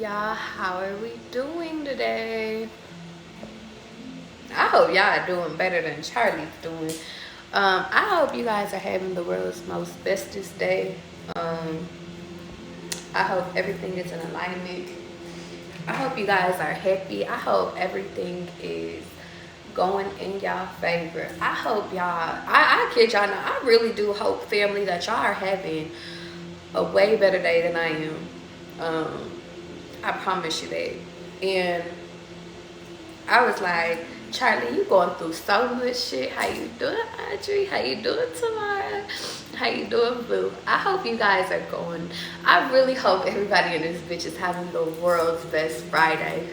Y'all, how are we doing today? I hope y'all are doing better than Charlie's doing. I hope you guys are having the world's most bestest day. Um, I hope everything is in alignment. I hope you guys are happy. I hope everything is going in y'all favor. I hope y'all, I kid y'all not, I really do hope, family, that y'all are having a way better day than I am. I promise you that. And I was like, Charlie, you going through so much shit. How you doing, Audrey? How you doing, Tamara? How you doing, Blue? I hope you guys are going. I really hope everybody in this bitch is having the world's best Friday.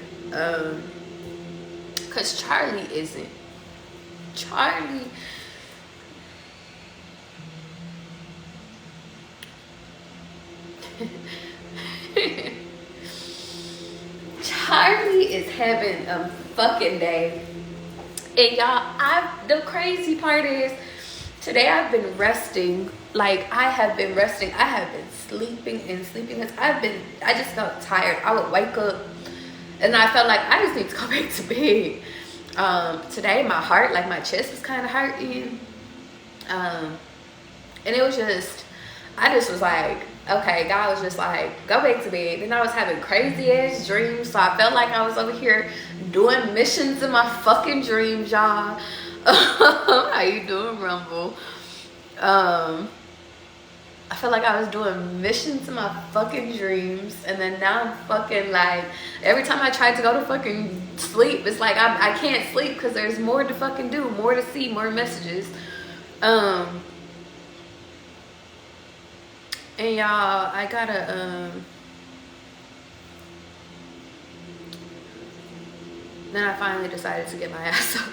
Cause Charlie isn't. Charlie. Charlie is having a fucking day. And y'all, the crazy part is, today I've been resting. Like, I have been resting. I have been sleeping and sleeping. I just felt tired. I would wake up and I felt like I just need to go back to bed. Today, my heart, like my chest was kind of hurting. And it was just, I just was like, okay, God was just like, go back to bed. Then I was having crazy ass dreams. So I felt like I was over here doing missions in my fucking dreams, y'all. How you doing, Rumble? I felt like I was doing missions in my fucking dreams. And then now I'm fucking like, every time I try to go to fucking sleep, it's like I can't sleep because there's more to fucking do, more to see, more messages. And y'all, I gotta, then I finally decided to get my ass up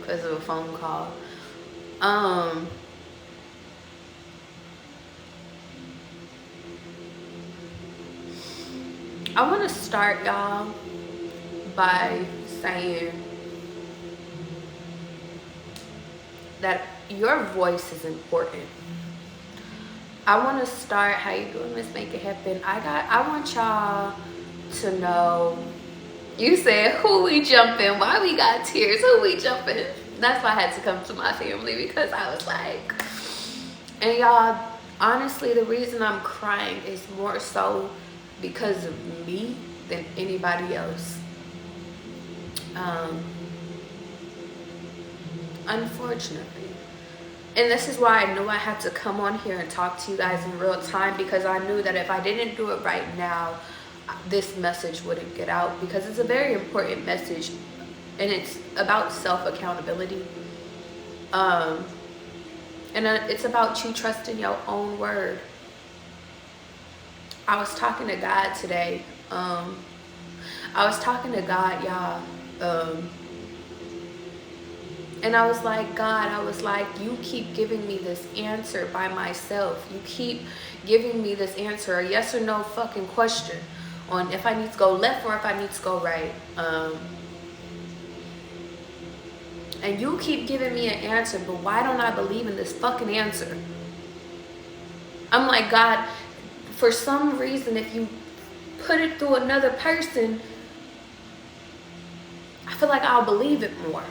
because of a phone call. I want to start, y'all, by saying that your voice is important. I want to start, how you doing, Miss Make It Happen? I want y'all to know, you said, who we jumping? Why we got tears? Who we jumping? That's why I had to come to my family, because I was like, and y'all, honestly, the reason I'm crying is more so because of me than anybody else. Unfortunately. And this is why I knew I had to come on here and talk to you guys in real time, because I knew that if I didn't do it right now, this message wouldn't get out, because it's a very important message and it's about self-accountability. And it's about you trusting your own word. I was talking to God today. I was talking to God, y'all. And I was like, God, you keep giving me this answer by myself. You keep giving me this answer, a yes or no fucking question on if I need to go left or if I need to go right. And you keep giving me an answer, but why don't I believe in this fucking answer? I'm like, God, for some reason, if you put it through another person, I feel like I'll believe it more.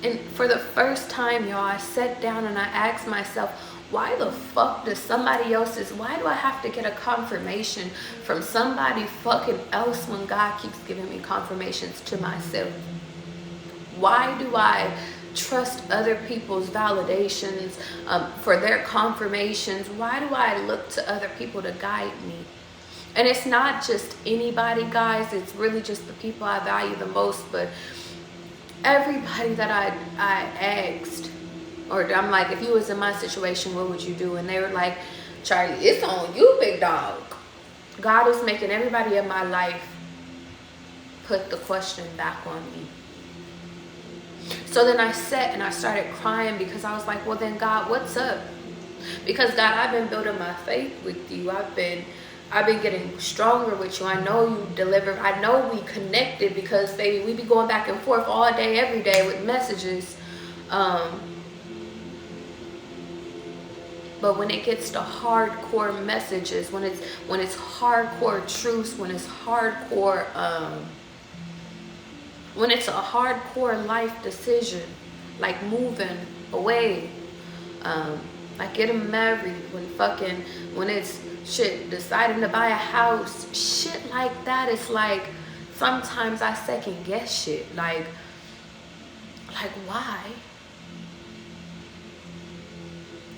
And for the first time, y'all, I sat down and I asked myself, why the fuck does why do I have to get a confirmation from somebody fucking else when God keeps giving me confirmations to myself? Why do I trust other people's validations for their confirmations? Why do I look to other people to guide me? And it's not just anybody, guys. It's really just the people I value the most. But everybody that I asked, or I'm like, if you was in my situation, what would you do? And they were like, Charlie, it's on you, big dog. God is making everybody in my life put the question back on me. So then I sat and I started crying, because I was like, well then, God, what's up? Because God, I've been building my faith with you. I've been getting stronger with you. I know you deliver. I know we connected, because baby, we be going back and forth all day, every day with messages. But when it gets to hardcore messages, when it's hardcore truths, when it's hardcore when it's a hardcore life decision, like moving away, like getting married, when it's shit, deciding to buy a house, shit like that, it's like sometimes I second guess shit. Like why?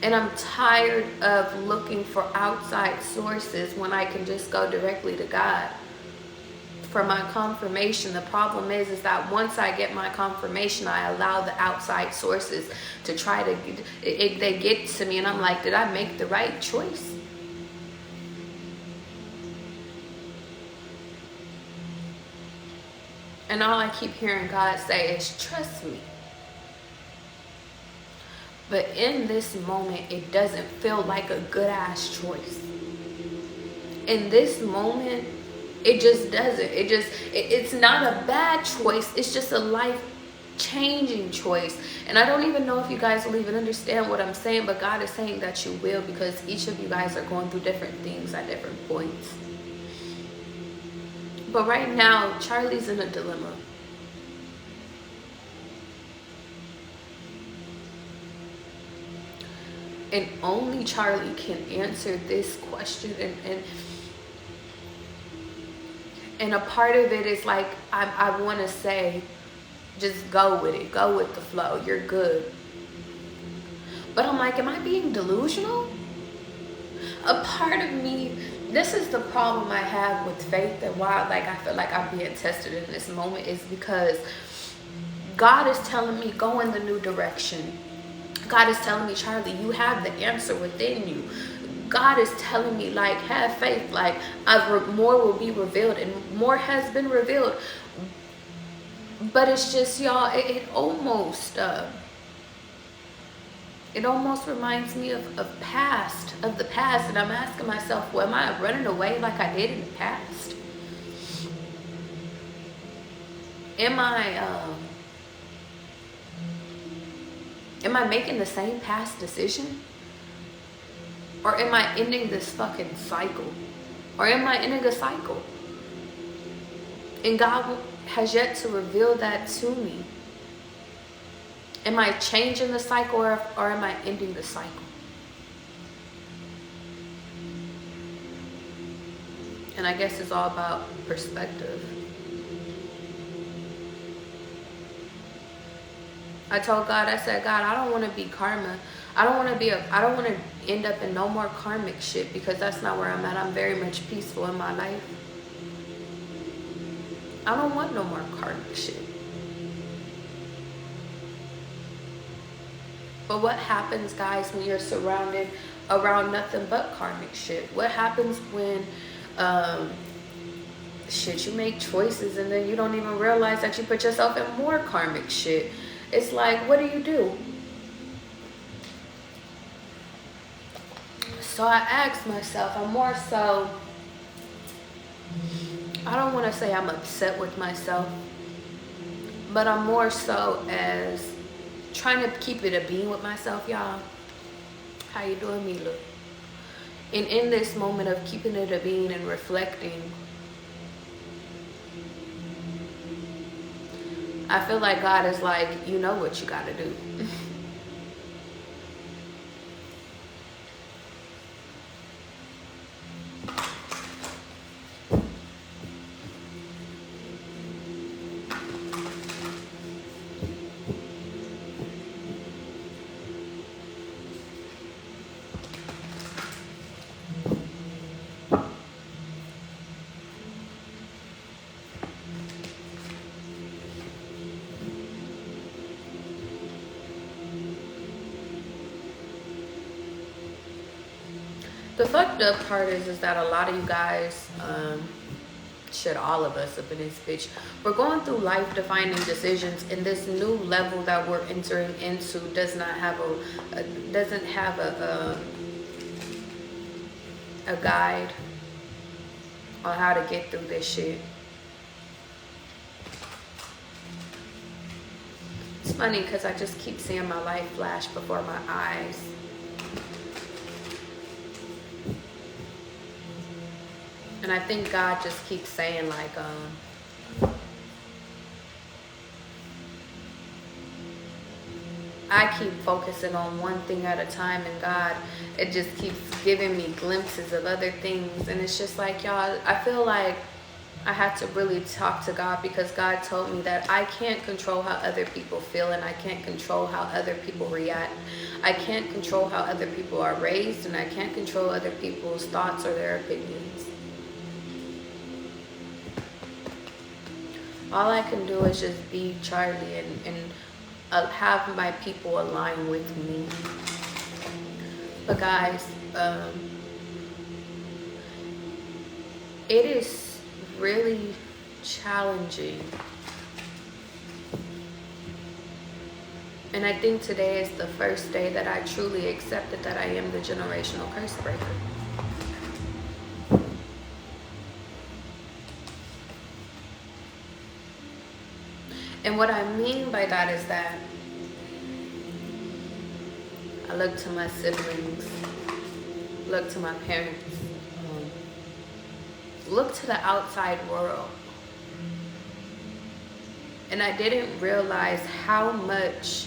And I'm tired of looking for outside sources when I can just go directly to God for my confirmation. The problem is that once I get my confirmation, I allow the outside sources to try to, they get to me and I'm like, did I make the right choice? And all I keep hearing God say is, trust me. But in this moment, it doesn't feel like a good ass choice. In this moment, it just doesn't. It's not a bad choice. It's just a life-changing choice. And I don't even know if you guys will even understand what I'm saying, but God is saying that you will, because each of you guys are going through different things at different points. But right now, Charlie's in a dilemma. And only Charlie can answer this question. And a part of it is like, I want to say, just go with it. Go with the flow. You're good. But I'm like, am I being delusional? A part of me, this is the problem I have with faith and why like I feel like I'm being tested in this moment, is because God is telling me, go in the new direction. God is telling me, Charlie, you have the answer within you. God is telling me, like, have faith, like, more will be revealed, and more has been revealed. But it's just, y'all, it almost reminds me of the past, and I'm asking myself, well, am I running away like I did in the past? Am I making the same past decision? Or am I ending this fucking cycle? Or am I ending a cycle? And God has yet to reveal that to me. Am I changing the cycle, or am I ending the cycle? And I guess it's all about perspective. I told God, I said, God, I don't want to be karma. I don't want to end up in no more karmic shit, because that's not where I'm at. I'm very much peaceful in my life. I don't want no more karmic shit. But what happens, guys, when you're surrounded around nothing but karmic shit? What happens when you make choices and then you don't even realize that you put yourself in more karmic shit? It's like, what do? So I asked myself, I don't want to say I'm upset with myself, but I'm more so as trying to keep it a being with myself, y'all. How you doing, Mila? And in this moment of keeping it a being and reflecting, I feel like God is like, you know what you got to do. The fucked up part is that a lot of you guys, shit, all of us up in this bitch, we're going through life defining decisions, and this new level that we're entering into does not have a guide on how to get through this shit. It's funny because I just keep seeing my life flash before my eyes. And I think God just keeps saying like, I keep focusing on one thing at a time, and God, it just keeps giving me glimpses of other things. And it's just like, y'all, I feel like I had to really talk to God, because God told me that I can't control how other people feel, and I can't control how other people react. I can't control how other people are raised, and I can't control other people's thoughts or their opinions. All I can do is just be Charlie and have my people align with me. But guys, it is really challenging. And I think today is the first day that I truly accepted that I am the generational curse breaker. And what I mean by that is that I look to my siblings, look to my parents, look to the outside world. And I didn't realize how much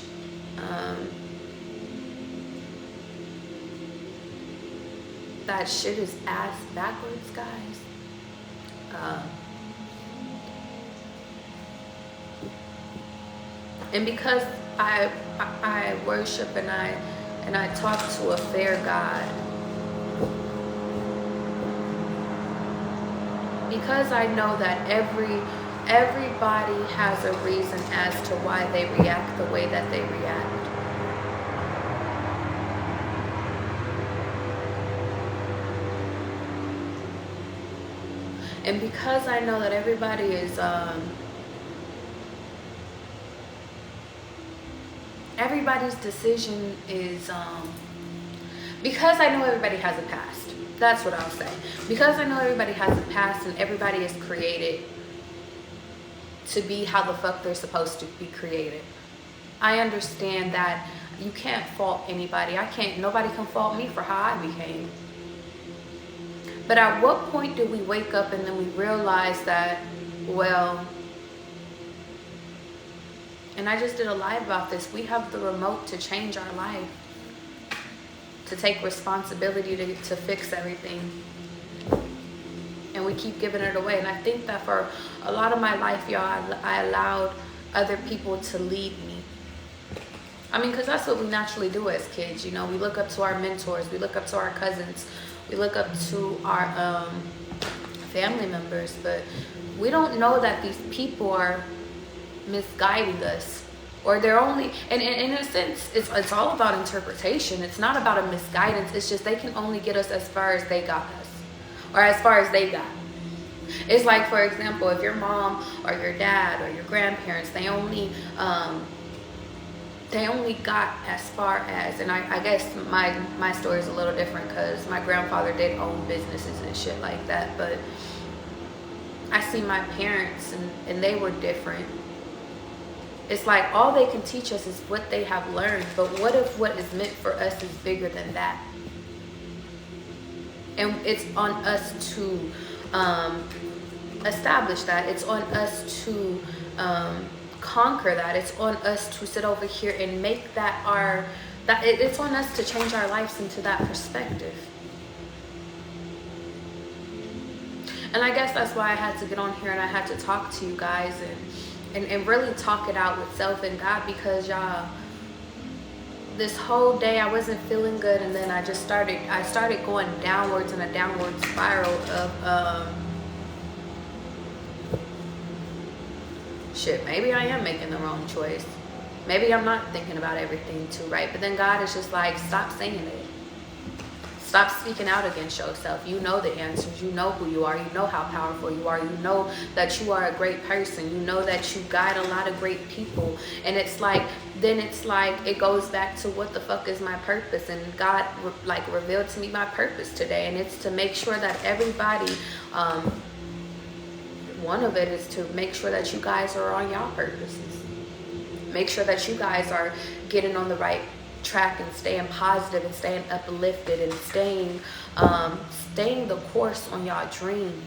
that shit is ass backwards, guys. And because I worship and I talk to a fair God, because I know that everybody has a reason as to why they react the way that they react. And because I know that everybody is everybody's decision is because I know everybody has a past. That's what I'll say. Because I know everybody has a past, and everybody is created to be how the fuck they're supposed to be created. I understand that you can't fault anybody. Nobody can fault me for how I became. But at what point do we wake up and then we realize that, well, and I just did a live about this, we have the remote to change our life, to take responsibility to fix everything. And we keep giving it away. And I think that for a lot of my life, y'all, I allowed other people to lead me. I mean, because that's what we naturally do as kids. You know, we look up to our mentors. We look up to our cousins. We look up to our family members. But we don't know that these people are misguiding us. Or they're only, and in a sense, it's all about interpretation. It's not about a misguidance. It's just they can only get us as far as they got us. Or as far as they got. It's like, for example, if your mom or your dad or your grandparents, they only got as far as, and I guess my story is a little different because my grandfather did own businesses and shit like that, but I see my parents and they were different. It's like all they can teach us is what they have learned, but what if what is meant for us is bigger than that? And it's on us to establish that. It's on us to conquer that. It's on us to sit over here and make that it's on us to change our lives into that perspective. And I guess that's why I had to get on here and I had to talk to you guys and really talk it out with self and God, because y'all, this whole day I wasn't feeling good, and then I started going downwards in a downward spiral of shit, maybe I am making the wrong choice. Maybe I'm not thinking about everything too right. But then God is just like, stop saying it. Stop speaking out against yourself. You know the answers. You know who you are. You know how powerful you are. You know that you are a great person. You know that you guide a lot of great people. And it's like, then it's like, it goes back to what the fuck is my purpose? And God revealed to me my purpose today. And it's to make sure that everybody, one of it is to make sure that you guys are on y'all purposes. Make sure that you guys are getting on the right track and staying positive and staying uplifted and staying staying the course on y'all dreams.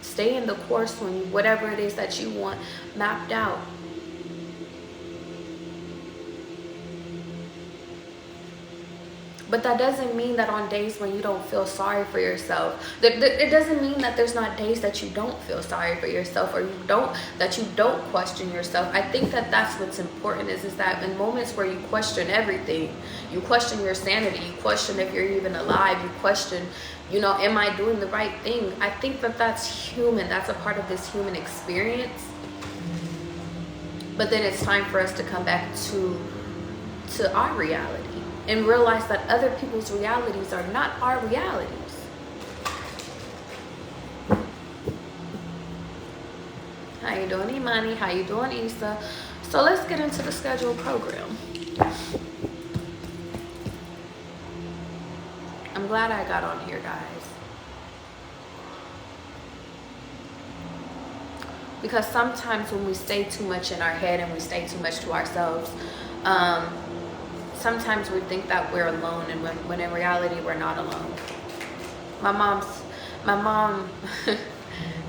Staying the course on whatever it is that you want mapped out. But that doesn't mean that on days when you don't feel sorry for yourself, it doesn't mean that there's not days that you don't feel sorry for yourself, or that you don't question yourself. I think that that's what's important, is that in moments where you question everything, you question your sanity, you question if you're even alive, you question, you know, am I doing the right thing? I think that that's human. That's a part of this human experience. But then it's time for us to come back to our reality and realize that other people's realities are not our realities. How you doing, Imani? How you doing, Issa? So let's get into the scheduled program. I'm glad I got on here, guys. Because sometimes when we stay too much in our head and we stay too much to ourselves, sometimes we think that we're alone, and when in reality we're not alone. My mom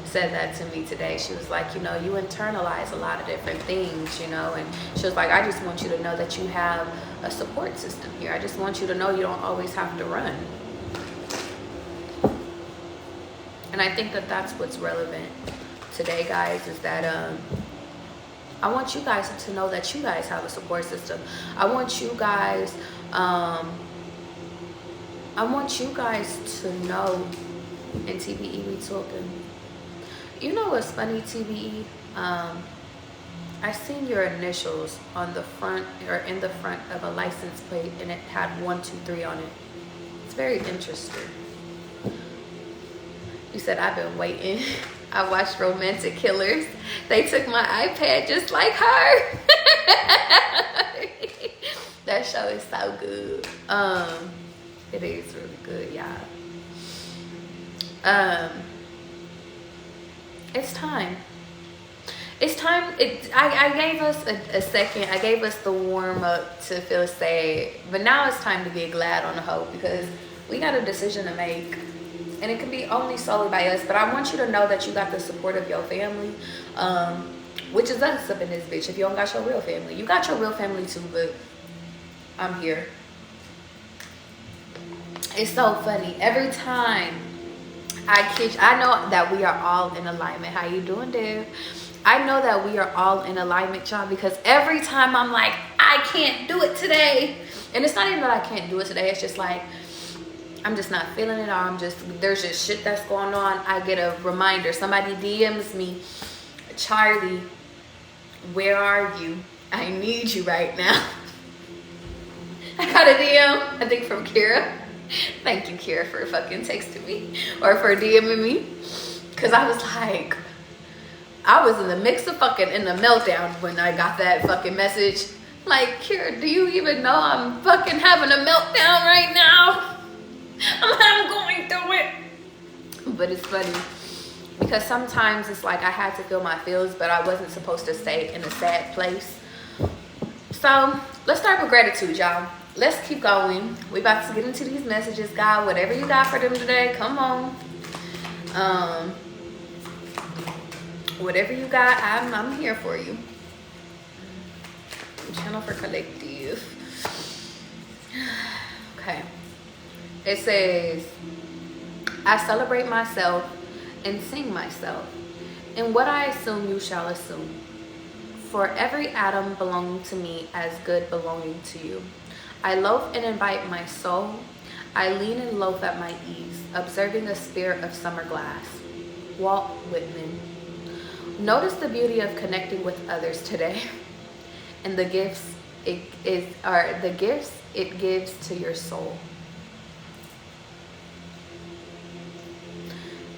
said that to me today. She was like, you know, you internalize a lot of different things, you know, and she was like, I just want you to know that you have a support system here. I just want you to know you don't always have to run. And I think that that's what's relevant today, guys, is that I want you guys to know that you guys have a support system. I want you guys to know, and TBE we talking. You know what's funny, TBE? I seen your initials on the front, or in the front of a license plate, and it had 123 on it. It's very interesting. You said, I've been waiting. I watched Romantic Killers. They took my iPad just like her. That show is so good. It is really good, y'all. It's time. It's time. I gave us a second. I gave us the warm up to feel sad. But now it's time to get glad on the hoe, because we got a decision to make. And it can be only solely by us. But I want you to know that you got the support of your family. Which is us up in this bitch. If you don't got your real family. You got your real family too, but I'm here. It's so funny. Every time I know that we are all in alignment. How you doing, Dev? I know that we are all in alignment, y'all, because every time I'm like, I can't do it today. And it's not even that I can't do it today. It's just like, I'm just not feeling it, or there's just shit that's going on. I get a reminder. Somebody DMs me, Charlie, where are you? I need you right now. I got a DM, I think from Kira. Thank you, Kira, for fucking texting me, or for DMing me. Because I was like, I was in the mix of fucking in the meltdown when I got that fucking message. Like, Kira, do you even know I'm fucking having a meltdown right now? I'm going through it. But it's funny, because sometimes it's like I had to feel my feels, but I wasn't supposed to stay in a sad place. So let's start with gratitude, y'all. Let's keep going. We about to get into these messages, God. Whatever you got for them today, come on. Whatever you got, I'm here for you. Channel for collective. Okay. It says, I celebrate myself and sing myself. And what I assume you shall assume. For every atom belonging to me as good belonging to you. I loaf and invite my soul. I lean and loaf at my ease, observing a spirit of summer glass. Walt Whitman. Notice the beauty of connecting with others today, and the gifts it gives to your soul.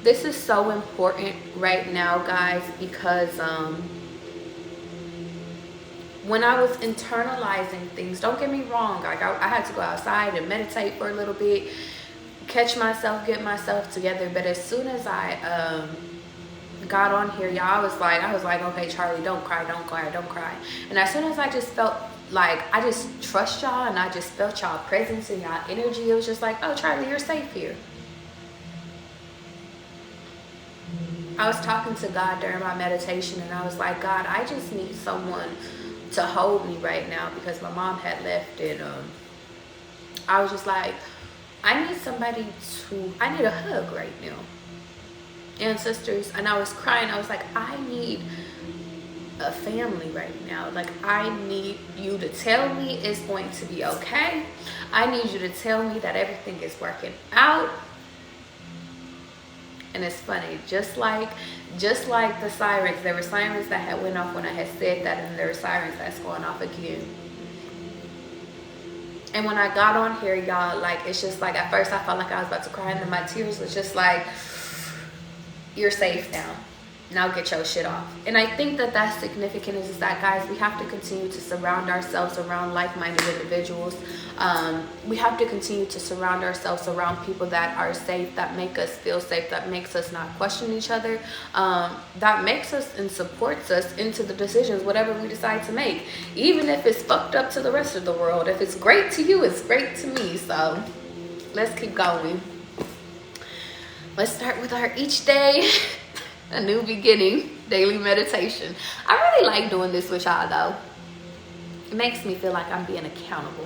This is so important right now, guys, because when I was internalizing things, don't get me wrong, like I had to go outside and meditate for a little bit, catch myself, get myself together. But as soon as I got on here, y'all, I was like, okay, Charlie, don't cry, don't cry, don't cry. And as soon as I just felt like I just trust y'all, and I just felt y'all presence and y'all energy, it was just like, oh, Charlie, you're safe here. I was talking to God during my meditation, and I was like, God, I just need someone to hold me right now, because my mom had left, and I was just like, I need somebody I need a hug right now. And sisters, and I was crying. I was like, I need a family right now. Like, I need you to tell me it's going to be okay. I need you to tell me that everything is working out. And it's funny, just like the sirens, there were sirens that had went off when I had said that, and there were sirens that's going off again. And when I got on here, y'all, like, it's just like, at first I felt like I was about to cry, and then my tears was just like, you're safe now. Now get your shit off. And I think that that's significant, is that, guys, we have to continue to surround ourselves around like-minded individuals. We have to continue to surround ourselves around people that are safe, that make us feel safe, that makes us not question each other, that makes us and supports us into the decisions, whatever we decide to make. Even if it's fucked up to the rest of the world. If it's great to you, it's great to me. So let's keep going. Let's start with our each day. A new beginning, daily meditation. I really like doing this with y'all, though. It makes me feel like I'm being accountable.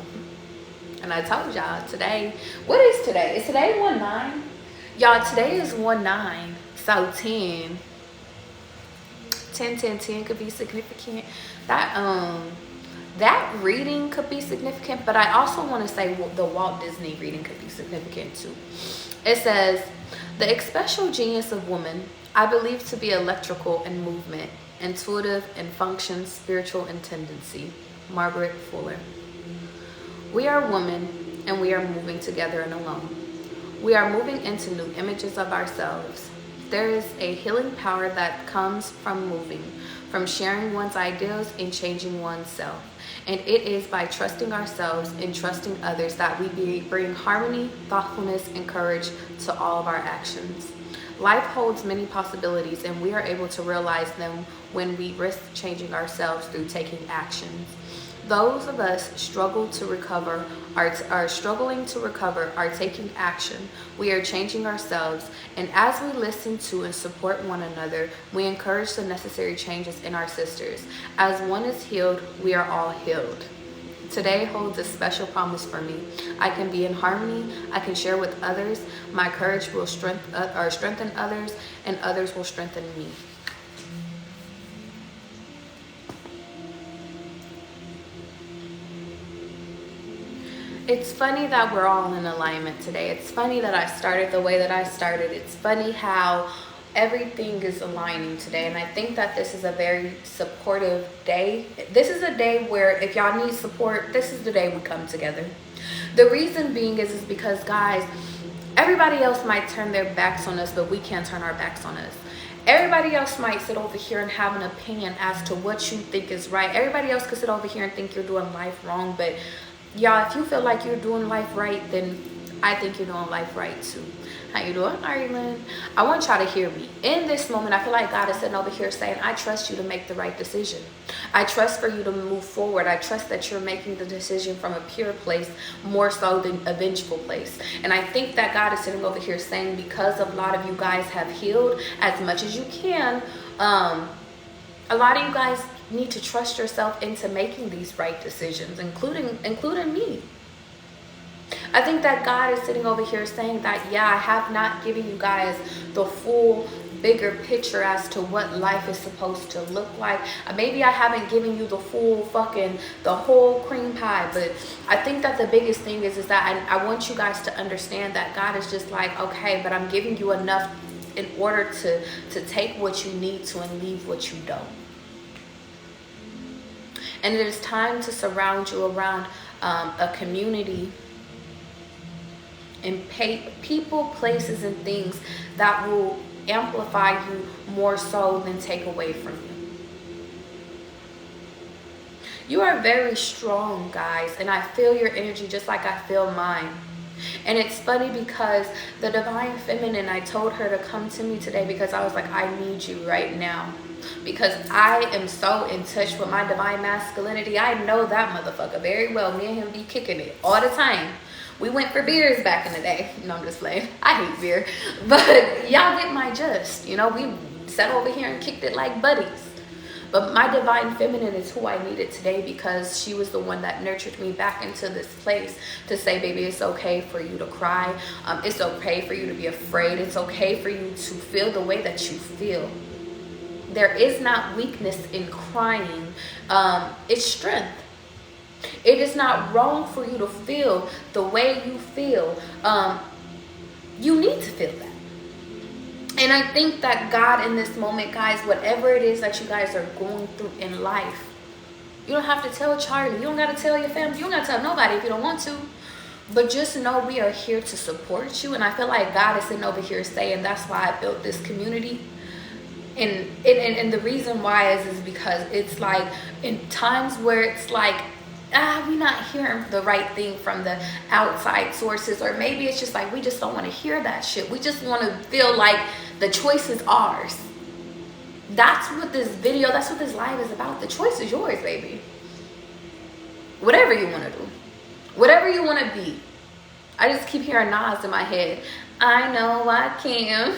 And I told y'all today, what is today? Is today 1/9? Y'all, today is 1/9. So 10 could be significant. That reading could be significant, but I also want to say the Walt Disney reading could be significant too. It says, the especial genius of woman, I believe to be electrical in movement, intuitive in function, spiritual in tendency. Margaret Fuller. We are women, and we are moving together and alone. We are moving into new images of ourselves. There is a healing power that comes from moving, from sharing one's ideals and changing oneself. And it is by trusting ourselves and trusting others that we bring harmony, thoughtfulness, and courage to all of our actions. Life holds many possibilities, and we are able to realize them when we risk changing ourselves through taking actions. Those of us are struggling to recover are taking action. We are changing ourselves, and as we listen to and support one another, we encourage the necessary changes in our sisters. As one is healed, we are all healed. Today holds a special promise for me. I can be in harmony. I can share with others. My courage will strengthen others, and others will strengthen me. It's funny that we're all in alignment today. It's funny that I started the way that I started. It's funny how everything is aligning today, and I think that this is a very supportive day. This is a day where if y'all need support, this is the day we come together. The reason being is because, guys, everybody else might turn their backs on us, but we can't turn our backs on us. Everybody else might sit over here and have an opinion as to what you think is right. Everybody else could sit over here and think you're doing life wrong, but y'all, if you feel like you're doing life right, then I think you're doing life right too. How you doing, Ireland? I want y'all to hear me. In this moment, I feel like God is sitting over here saying, I trust you to make the right decision. I trust for you to move forward. I trust that you're making the decision from a pure place more so than a vengeful place. And I think that God is sitting over here saying, because a lot of you guys have healed as much as you can, a lot of you guys need to trust yourself into making these right decisions, including me. I think that God is sitting over here saying that, yeah, I have not given you guys the full bigger picture as to what life is supposed to look like. Maybe I haven't given you the whole cream pie, but I think that the biggest thing is that I want you guys to understand that God is just like, okay, but I'm giving you enough in order to take what you need to and leave what you don't. And it is time to surround you around a community and people, places, and things that will amplify you more so than take away from you. You are very strong, guys, and I feel your energy just like I feel mine. And it's funny because the divine feminine, I told her to come to me today because I was like, I need you right now. Because I am so in touch with my divine masculinity. I know that motherfucker very well. Me and him be kicking it all the time. We went for beers back in the day. No, I'm just playing. I hate beer. But y'all get my gist. You know, we sat over here and kicked it like buddies. But my divine feminine is who I needed today, because she was the one that nurtured me back into this place to say, baby, it's okay for you to cry. It's okay for you to be afraid. It's okay for you to feel the way that you feel. There is not weakness in crying. It's strength. It is not wrong for you to feel the way you feel. You need to feel that. And I think that God in this moment, guys, whatever it is that you guys are going through in life, you don't have to tell Charlie. You don't got to tell your family. You don't got to tell nobody if you don't want to. But just know we are here to support you. And I feel like God is sitting over here saying, that's why I built this community. And the reason why is because it's like in times where it's like, we're not hearing the right thing from the outside sources, or maybe it's just like we just don't want to hear that shit. We just want to feel like the choice is ours. That's what this video, that's what this live is about. The choice is yours, baby. Whatever you want to do, whatever you want to be. I just keep hearing Nas in my head. I know I can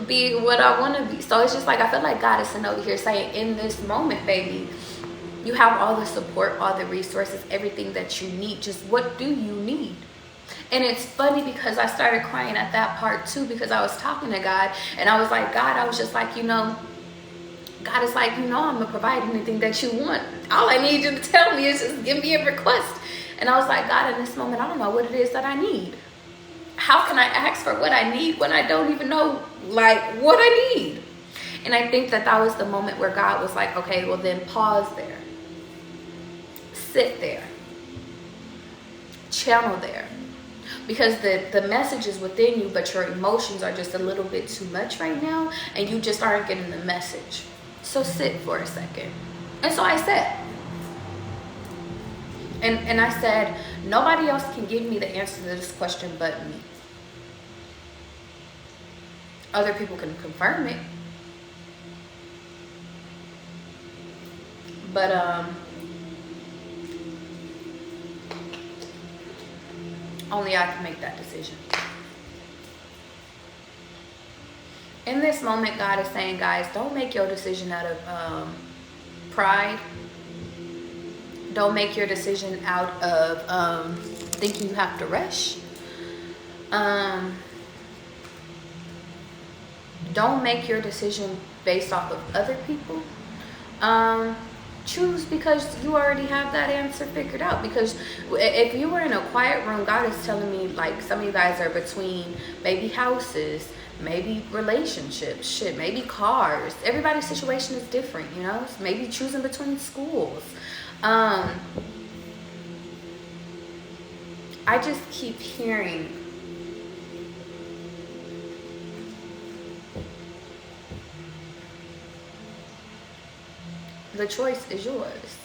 be what I want to be. So it's just like, I feel like God is sitting over here saying, in this moment, baby, you have all the support, all the resources, everything that you need. Just what do you need? And it's funny because I started crying at that part too, because I was talking to God and I was like, God, I was just like, you know, God is like, you know, I'm gonna provide anything that you want. All I need you to tell me is just give me a request. And I was like, God, in this moment, I don't know what it is that I need. How can I ask for what I need when I don't even know like what I need? And I think that was the moment where God was like, okay, well then pause there. Sit there. Channel there. Because the message is within you, but your emotions are just a little bit too much right now, and you just aren't getting the message. So sit for a second. And so I sat. And I said, nobody else can give me the answer to this question but me. Other people can confirm it. But only I can make that decision. In this moment, God is saying, guys, don't make your decision out of pride. Don't make your decision out of thinking you have to rush. Don't make your decision based off of other people. Choose because you already have that answer figured out. Because if you were in a quiet room, God is telling me, like, some of you guys are between maybe houses, maybe relationships, shit, maybe cars. Everybody's situation is different, you know? Maybe choosing between schools. I just keep hearing the choice is yours.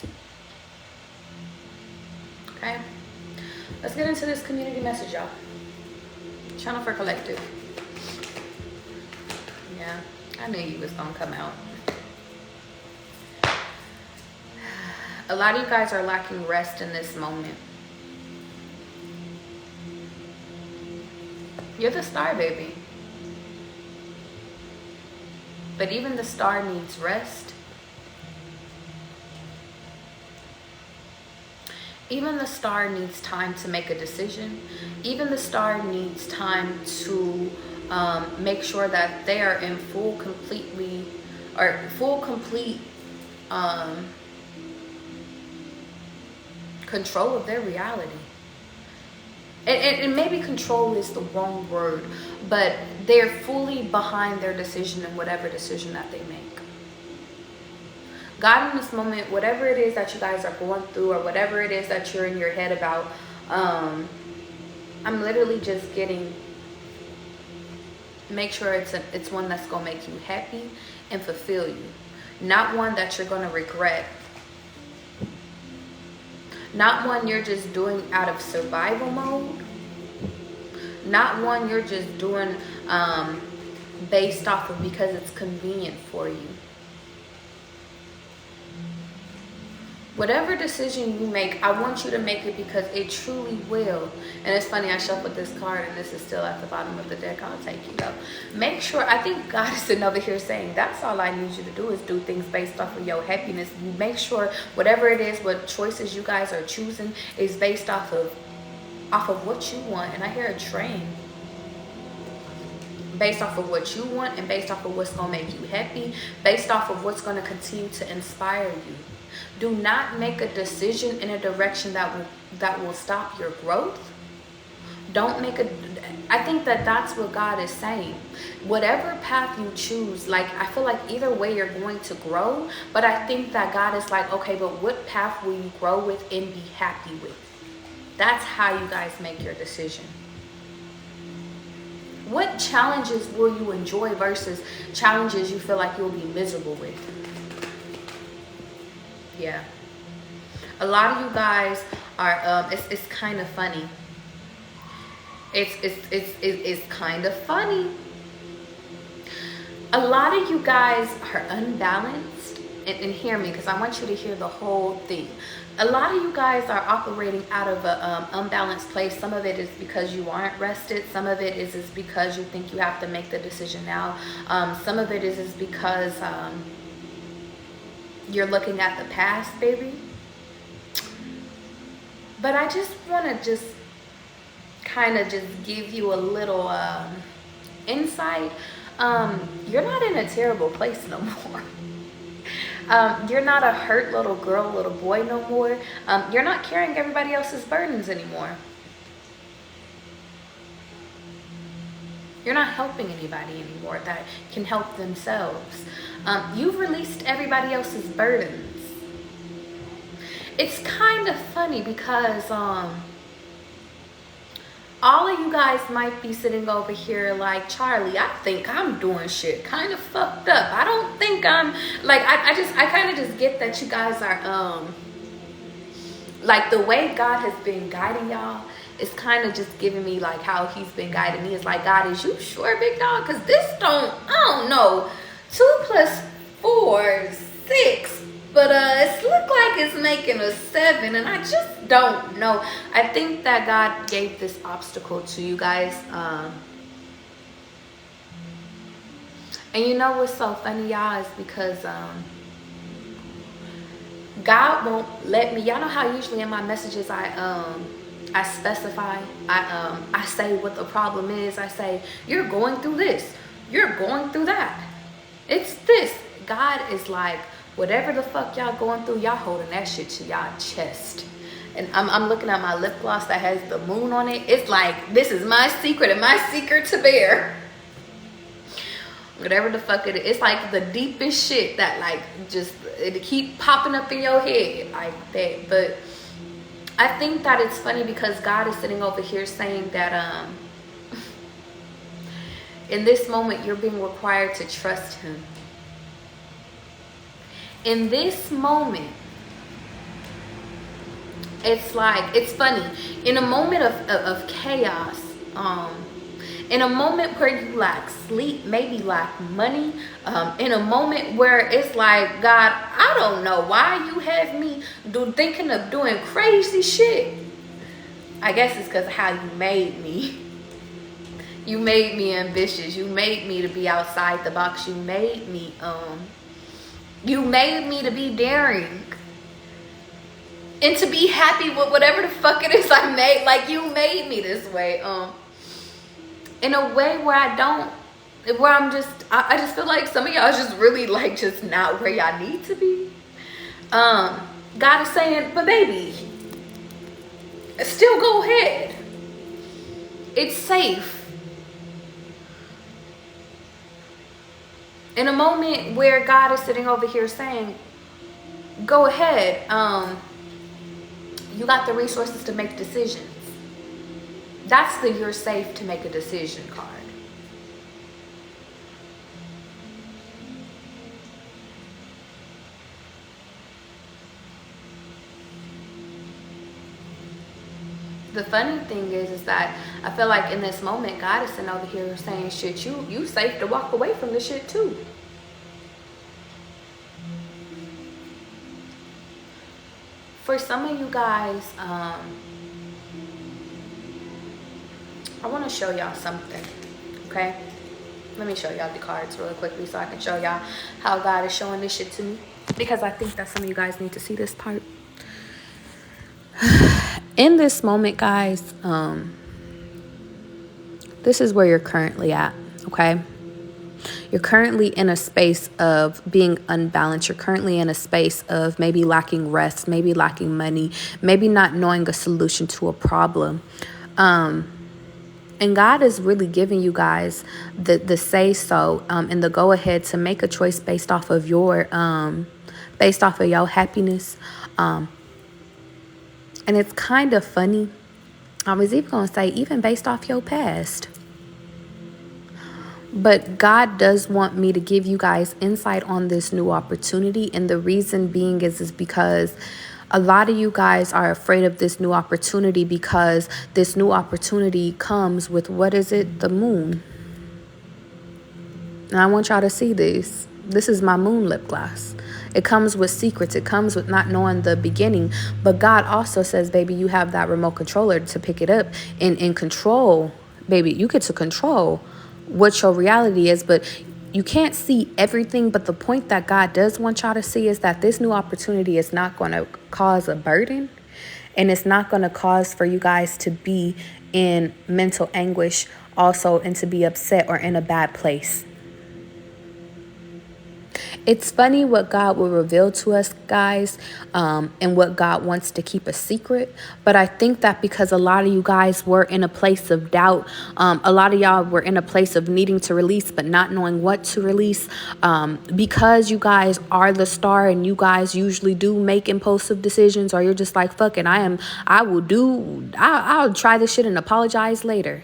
Okay, let's get into this community message, y'all. Channel for collective. Yeah, I knew you was gonna come out. A lot of you guys are lacking rest in this moment. You're the star, baby. But even the star needs rest. Even the star needs time to make a decision. Even the star needs time to make sure that they are in full complete control of their reality. And maybe control is the wrong word, but they're fully behind their decision and whatever decision that they make. God, in this moment, whatever it is that you guys are going through, or whatever it is that you're in your head about, I'm literally just getting, make sure it's one that's going to make you happy and fulfill you. Not one that you're going to regret. Not one you're just doing out of survival mode. Not one you're just doing based off of because it's convenient for you. Whatever decision you make, I want you to make it because it truly will. And it's funny, I shuffled this card and this is still at the bottom of the deck. I'll take you though. Make sure, I think God is sitting over here saying, that's all I need you to do is do things based off of your happiness. Make sure whatever it is, what choices you guys are choosing is based off of what you want. And I hear a train. Based off of what you want and based off of what's going to make you happy, based off of what's going to continue to inspire you. Do not make a decision in a direction that will stop your growth. Don't make a, I think that's what God is saying. Whatever path you choose, like, I feel like either way you're going to grow, but I think that God is like, okay, but what path will you grow with and be happy with? That's how you guys make your decision. What challenges will you enjoy versus challenges you feel like you'll be miserable with? Yeah. A lot of you guys are, it's kind of funny. It's kind of funny. A lot of you guys are unbalanced. And hear me, because I want you to hear the whole thing. A lot of you guys are operating out of an unbalanced place. Some of it is because you aren't rested. Some of it is because you think you have to make the decision now. Some of it is because you're looking at the past, baby. But I just want to kind of give you a little insight. You're not in a terrible place no more. You're not a hurt little girl, little boy no more. You're not carrying everybody else's burdens anymore. You're not helping anybody anymore that can help themselves. You've released everybody else's burdens. It's kind of funny because all of you guys might be sitting over here like, Charlie, I think I'm doing shit kind of fucked up. I don't think I'm, like, I kind of just get that you guys are, like, the way God has been guiding y'all is kind of just giving me, like, how he's been guiding me. It's like, God, is you sure, big dog? Because this I don't know. 2 + 4 is 6. But it looks like it's making a 7, and I just don't know. I think that God gave this obstacle to you guys. And you know what's so funny, y'all, is because God won't let me. Y'all know how usually in my messages I specify, I say what the problem is. I say, you're going through this, you're going through that. It's this. God is like, whatever the fuck y'all going through, y'all holding that shit to y'all chest. And I'm looking at my lip gloss that has the moon on it. It's like, this is my secret and my secret to bear. Whatever the fuck it is. It's like the deepest shit that, like, just, it keep popping up in your head like that. But I think that it's funny because God is sitting over here saying that in this moment you're being required to trust him. In this moment, it's like, it's funny. In a moment of chaos, in a moment where you lack sleep, maybe lack money, in a moment where it's like, God, I don't know why you have me thinking of doing crazy shit. I guess it's because of how you made me. You made me ambitious. You made me to be outside the box. You made me to be daring and to be happy with whatever the fuck it is I made. Like, you made me this way, in a way where I just feel like some of y'all just really, like, just not where y'all need to be. God is saying, but baby, still go ahead. It's safe. In a moment where God is sitting over here saying, go ahead, you got the resources to make decisions. That's the you're safe to make a decision card. The funny thing is that I feel like in this moment, God is sitting over here saying, shit, you safe to walk away from this shit too. For some of you guys, I want to show y'all something, okay? Let me show y'all the cards really quickly so I can show y'all how God is showing this shit to me. Because I think that some of you guys need to see this part. In this moment, guys, this is where you're currently at, okay? You're currently in a space of being unbalanced. You're currently in a space of maybe lacking rest, maybe lacking money, maybe not knowing a solution to a problem. And God is really giving you guys the say so and the go ahead to make a choice based off of your happiness. And it's kind of funny. I was even going to say even based off your past. But God does want me to give you guys insight on this new opportunity. And the reason being is because a lot of you guys are afraid of this new opportunity because this new opportunity comes with, what is it? The moon. And I want y'all to see this. This is my moon lip gloss. It comes with secrets. It comes with not knowing the beginning. But God also says, baby, you have that remote controller to pick it up and control. Baby, you get to control what your reality is, but you can't see everything. But the point that God does want y'all to see is that this new opportunity is not going to cause a burden, and it's not going to cause for you guys to be in mental anguish also, and to be upset or in a bad place. It's funny what God will reveal to us, guys, and what God wants to keep a secret. But I think that because a lot of you guys were in a place of doubt, a lot of y'all were in a place of needing to release but not knowing what to release, because you guys are the star and you guys usually do make impulsive decisions, or you're just like, fuck it, I'll try this shit and apologize later.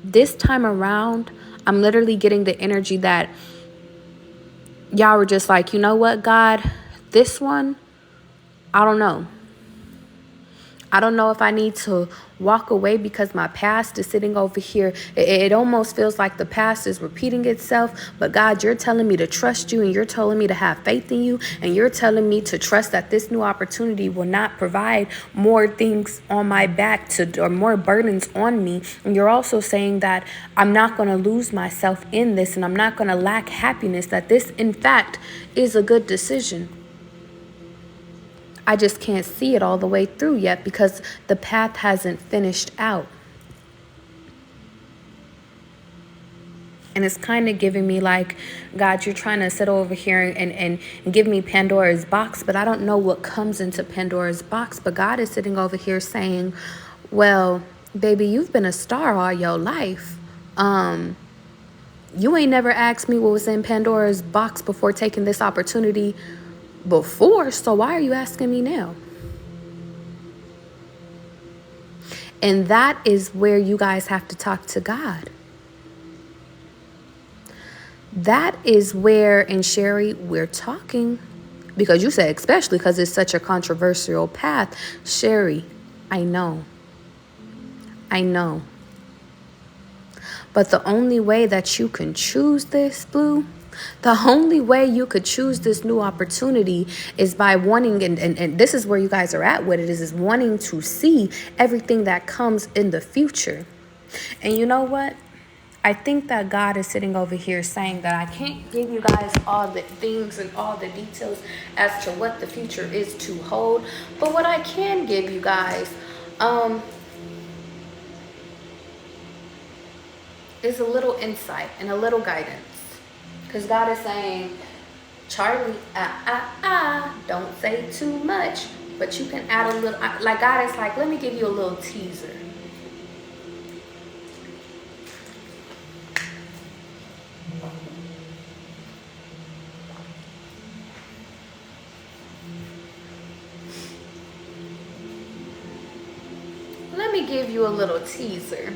This time around, I'm literally getting the energy that y'all were just like, you know what, God, this one, I don't know. I don't know if I need to walk away because my past is sitting over here. It almost feels like the past is repeating itself. But God, you're telling me to trust you, and you're telling me to have faith in you, and you're telling me to trust that this new opportunity will not provide more things on my back or more burdens on me. And you're also saying that I'm not going to lose myself in this, and I'm not going to lack happiness, that this, in fact, is a good decision. I just can't see it all the way through yet because the path hasn't finished out. And it's kind of giving me like, God, you're trying to sit over here and give me Pandora's box, but I don't know what comes into Pandora's box. But God is sitting over here saying, well, baby, you've been a star all your life. You ain't never asked me what was in Pandora's box before taking this opportunity before, so why are you asking me now? And that is where you guys have to talk to God. That is where, and Sherry, we're talking, because you said especially because it's such a controversial path. Sherry, I know. But the only way that you can choose this, Blue, the only way you could choose this new opportunity is by wanting, and this is where you guys are at with it, is wanting to see everything that comes in the future. And you know what? I think that God is sitting over here saying that I can't give you guys all the things and all the details as to what the future is to hold. But what I can give you guys is a little insight and a little guidance. Because God is saying, Charlie, don't say too much, but you can add a little, like God is like, let me give you a little teaser. Let me give you a little teaser.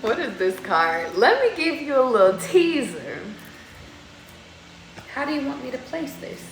What is this card? Let me give you a little teaser. How do you want me to place this?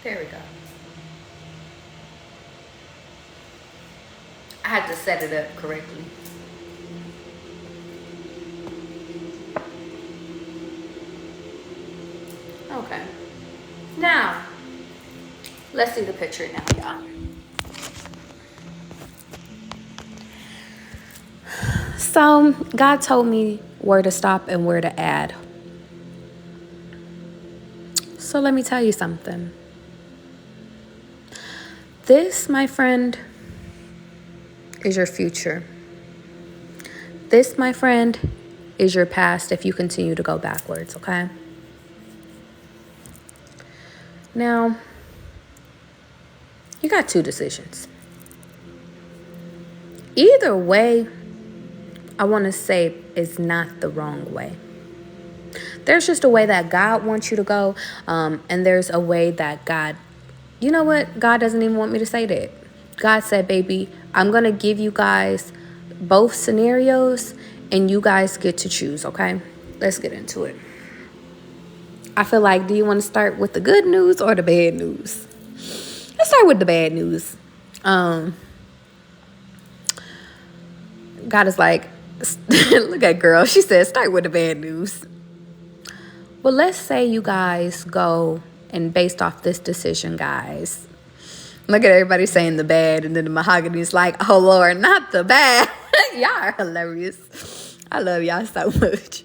There we go. I had to set it up correctly. Okay. Now, let's see the picture now, y'all. So, God told me where to stop and where to add. So, let me tell you something. This, my friend, is your future. This, my friend, is your past if you continue to go backwards, okay? Now, you got two decisions. Either way, I want to say is not the wrong way. There's just a way that God wants you to go, and there's a way that God, you know what? God doesn't even want me to say that. God said, baby, I'm going to give you guys both scenarios, and you guys get to choose, okay? Let's get into it. I feel like, do you want to start with the good news or the bad news? Let's start with the bad news. God is like, look at girl. She said, start with the bad news. Well, let's say you guys go and based off this decision, guys. Look at everybody saying the bad, and then the mahogany's like, oh, Lord, not the bad. Y'all are hilarious. I love y'all so much.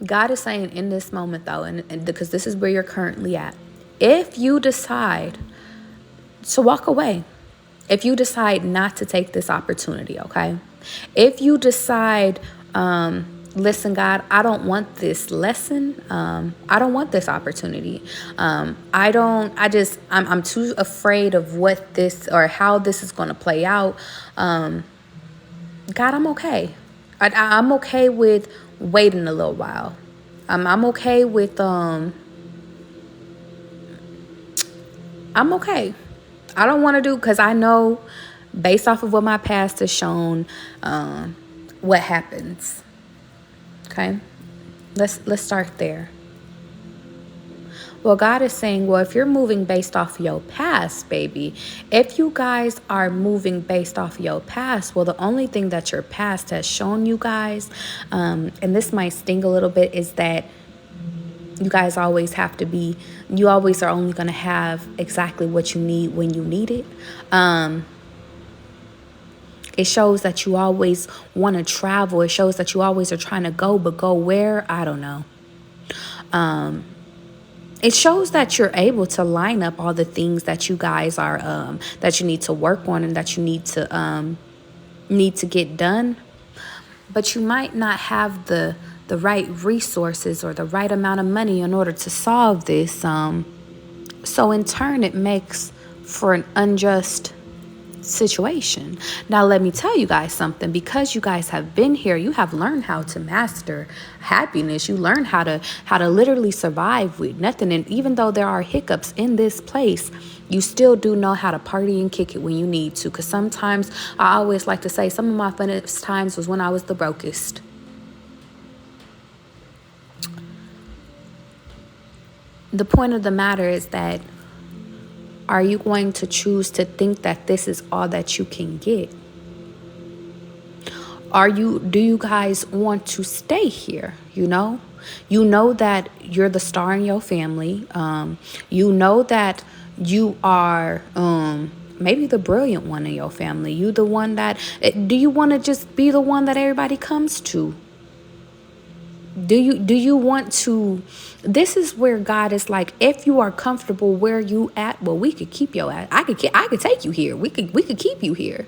God is saying in this moment, though, and because this is where you're currently at, if you decide to walk away, if you decide not to take this opportunity, okay? If you decide, listen, God, I don't want this lesson. I don't want this opportunity. I'm too afraid of what this or how this is going to play out. God, I'm okay. I'm okay with waiting a little while. I'm okay with, I'm okay. I don't want to do, because I know based off of what my past has shown, what happens. Okay, let's start there. Well, God is saying, well, if you're moving based off your past, baby, if you guys are moving based off your past, well, the only thing that your past has shown you guys, and this might sting a little bit, is that you guys always have to be, you always are only going to have exactly what you need when you need it. It shows that you always want to travel. It shows that you always are trying to go, but go where? I don't know. It shows that you're able to line up all the things that you guys are, that you need to work on and that you need to get done. But you might not have the right resources or the right amount of money in order to solve this. So in turn, it makes for an unjust situation. Now, let me tell you guys something. Because you guys have been here, you have learned how to master happiness. You learn how to literally survive with nothing. And even though there are hiccups in this place, you still do know how to party and kick it when you need to. Because sometimes, I always like to say, some of my funnest times was when I was the brokest. The point of the matter is that, are you going to choose to think that this is all that you can get? Do you guys want to stay here? You know that you're the star in your family. You know that you are maybe the brilliant one in your family. You the one that, do you want to just be the one that everybody comes to? Do you want to, this is where God is like, if you are comfortable where you at, well, we could keep your ass. I could take you here. We could keep you here.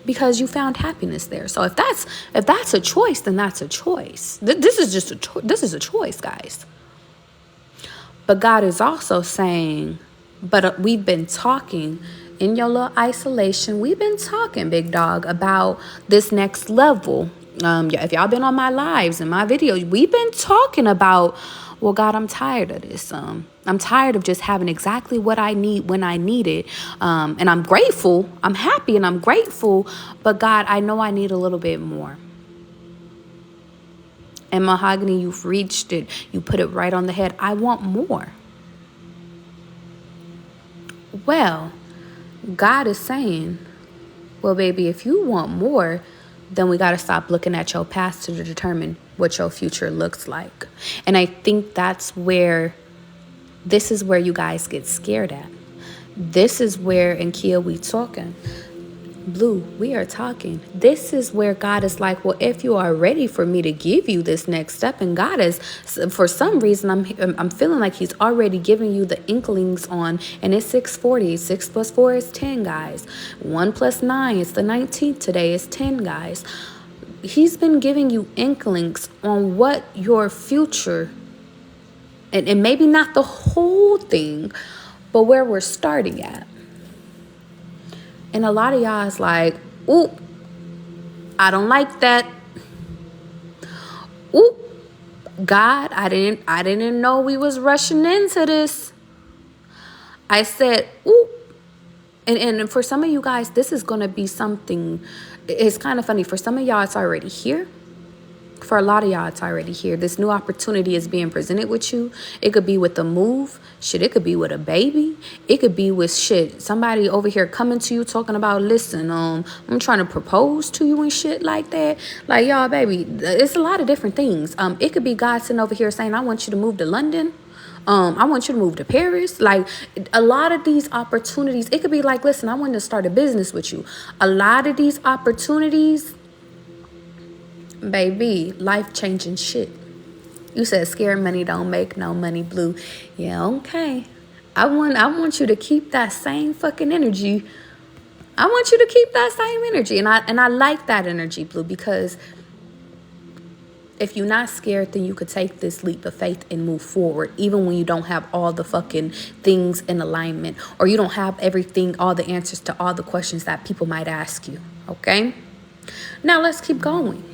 Because you found happiness there. So if that's a choice, then that's a choice. This is a choice, guys. But God is also saying, but we've been talking in your little isolation. We've been talking, big dog, about this next level. If y'all been on my lives and my videos, we've been talking about, well, God, I'm tired of this. I'm tired of just having exactly what I need when I need it. And I'm grateful. I'm happy and I'm grateful. But God, I know I need a little bit more. And Mahogany, you've reached it. You put it right on the head. I want more. Well, God is saying, well, baby, if you want more, then we got to stop looking at your past to determine what your future looks like. And I think this is where you guys get scared at. This is where, and Kia, we talking. Blue, we are talking. This is where God is like, well, if you are ready for me to give you this next step, and God is, for some reason, I'm feeling like he's already giving you the inklings on, and it's 6:40. 6 plus 4 is 10, guys. 1 plus 9, it's the 19th today, is 10, guys. He's been giving you inklings on what your future, and maybe not the whole thing, but where we're starting at. And a lot of y'all is like, ooh, I don't like that. Ooh, God, I didn't know we was rushing into this. I said, ooh. And for some of you guys, this is going to be something, it's kind of funny. For some of y'all, it's already here. For a lot of y'all, it's already here. This new opportunity is being presented with you. It could be with a move. Shit, it could be with a baby. It could be with shit. Somebody over here coming to you talking about, listen, I'm trying to propose to you and shit like that. Like, y'all, baby, it's a lot of different things. It could be God sitting over here saying, I want you to move to London. I want you to move to Paris. Like, a lot of these opportunities, it could be like, listen, I want to start a business with you. A lot of these opportunities, baby, life-changing shit. You said scared money don't make no money, Blue. Yeah, okay. I want you to keep that same fucking energy. I want you to keep that same energy. And I like that energy, Blue, because if you're not scared, then you could take this leap of faith and move forward, even when you don't have all the fucking things in alignment, or you don't have everything, all the answers to all the questions that people might ask you. Okay? Now let's keep going.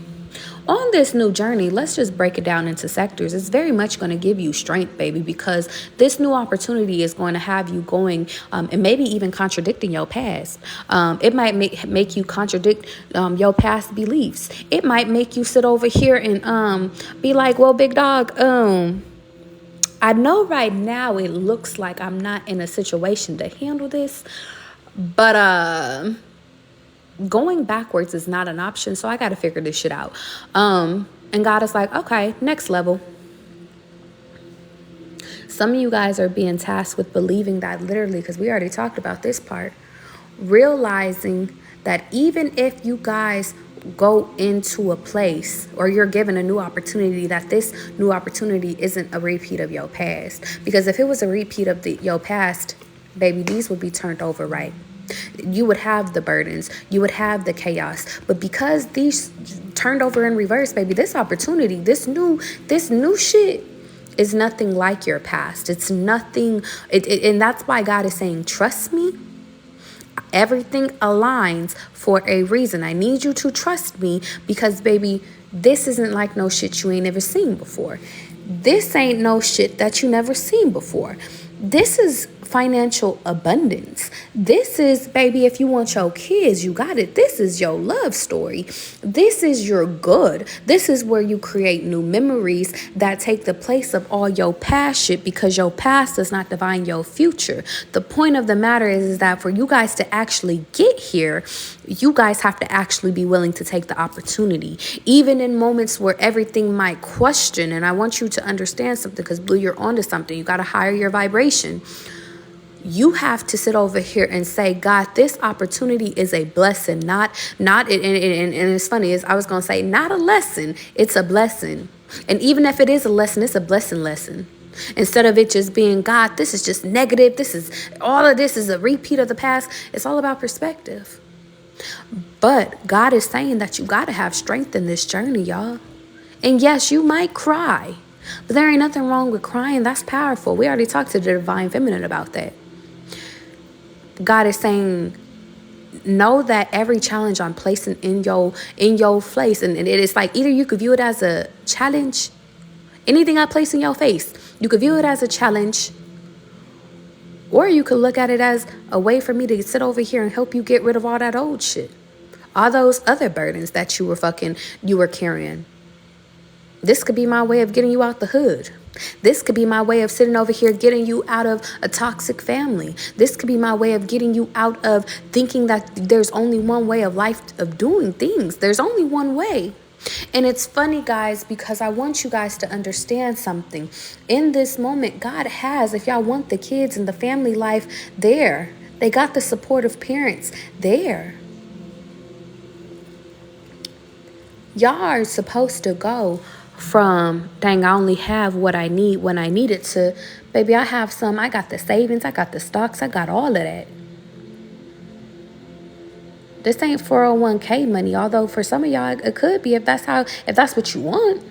On this new journey, let's just break it down into sectors. It's very much going to give you strength, baby, because this new opportunity is going to have you going and maybe even contradicting your past. It might make you contradict your past beliefs. It might make you sit over here and be like, well, big dog, I know right now it looks like I'm not in a situation to handle this, but going backwards is not an option, so I got to figure this shit out. And God is like, okay, next level. Some of you guys are being tasked with believing that literally, because we already talked about this part, realizing that even if you guys go into a place or you're given a new opportunity, that this new opportunity isn't a repeat of your past. Because if it was a repeat of your past, baby, these would be turned over, right? You would have the burdens, you would have the chaos, but because these turned over in reverse, baby, this opportunity, this new shit is nothing like your past. It's nothing, and that's why God is saying, trust me. Everything aligns for a reason. I need you to trust me because, baby, this isn't like no shit you ain't never seen before. This ain't no shit that you never seen before. This is financial abundance. This is, baby, if you want your kids, you got it. This is your love story. This is your good. This is where you create new memories that take the place of all your past shit, because your past does not define your future. The point of the matter is that for you guys to actually get here, you guys have to actually be willing to take the opportunity, even in moments where everything might question. And I want you to understand something, because Blue, you're onto something. You got to higher your vibration. You have to sit over here and say, God, this opportunity is a blessing, not, and it's funny, is I was going to say, not a lesson, it's a blessing. And even if it is a lesson, it's a lesson. Instead of it just being, God, this is just negative. All of this is a repeat of the past. It's all about perspective. But God is saying that you got to have strength in this journey, y'all. And yes, you might cry, but there ain't nothing wrong with crying. That's powerful. We already talked to the divine feminine about that. God is saying, know that every challenge I'm placing in your face, and it is like, either you could view it as a challenge. Anything I place in your face, you could view it as a challenge, or you could look at it as a way for me to sit over here and help you get rid of all that old shit, all those other burdens that you were carrying. This could be my way of getting you out the hood. This could be my way of sitting over here getting you out of a toxic family. This could be my way of getting you out of thinking that there's only one way of life of doing things. There's only one way. And it's funny, guys, because I want you guys to understand something. In this moment, God has, if y'all want the kids and the family life there, they got the supportive parents there. Y'all are supposed to go from, dang, I only have what I need when I need it, to, baby, I have some, I got the savings, I got the stocks, I got all of that. This ain't 401k money, although for some of y'all it could be if that's what you want.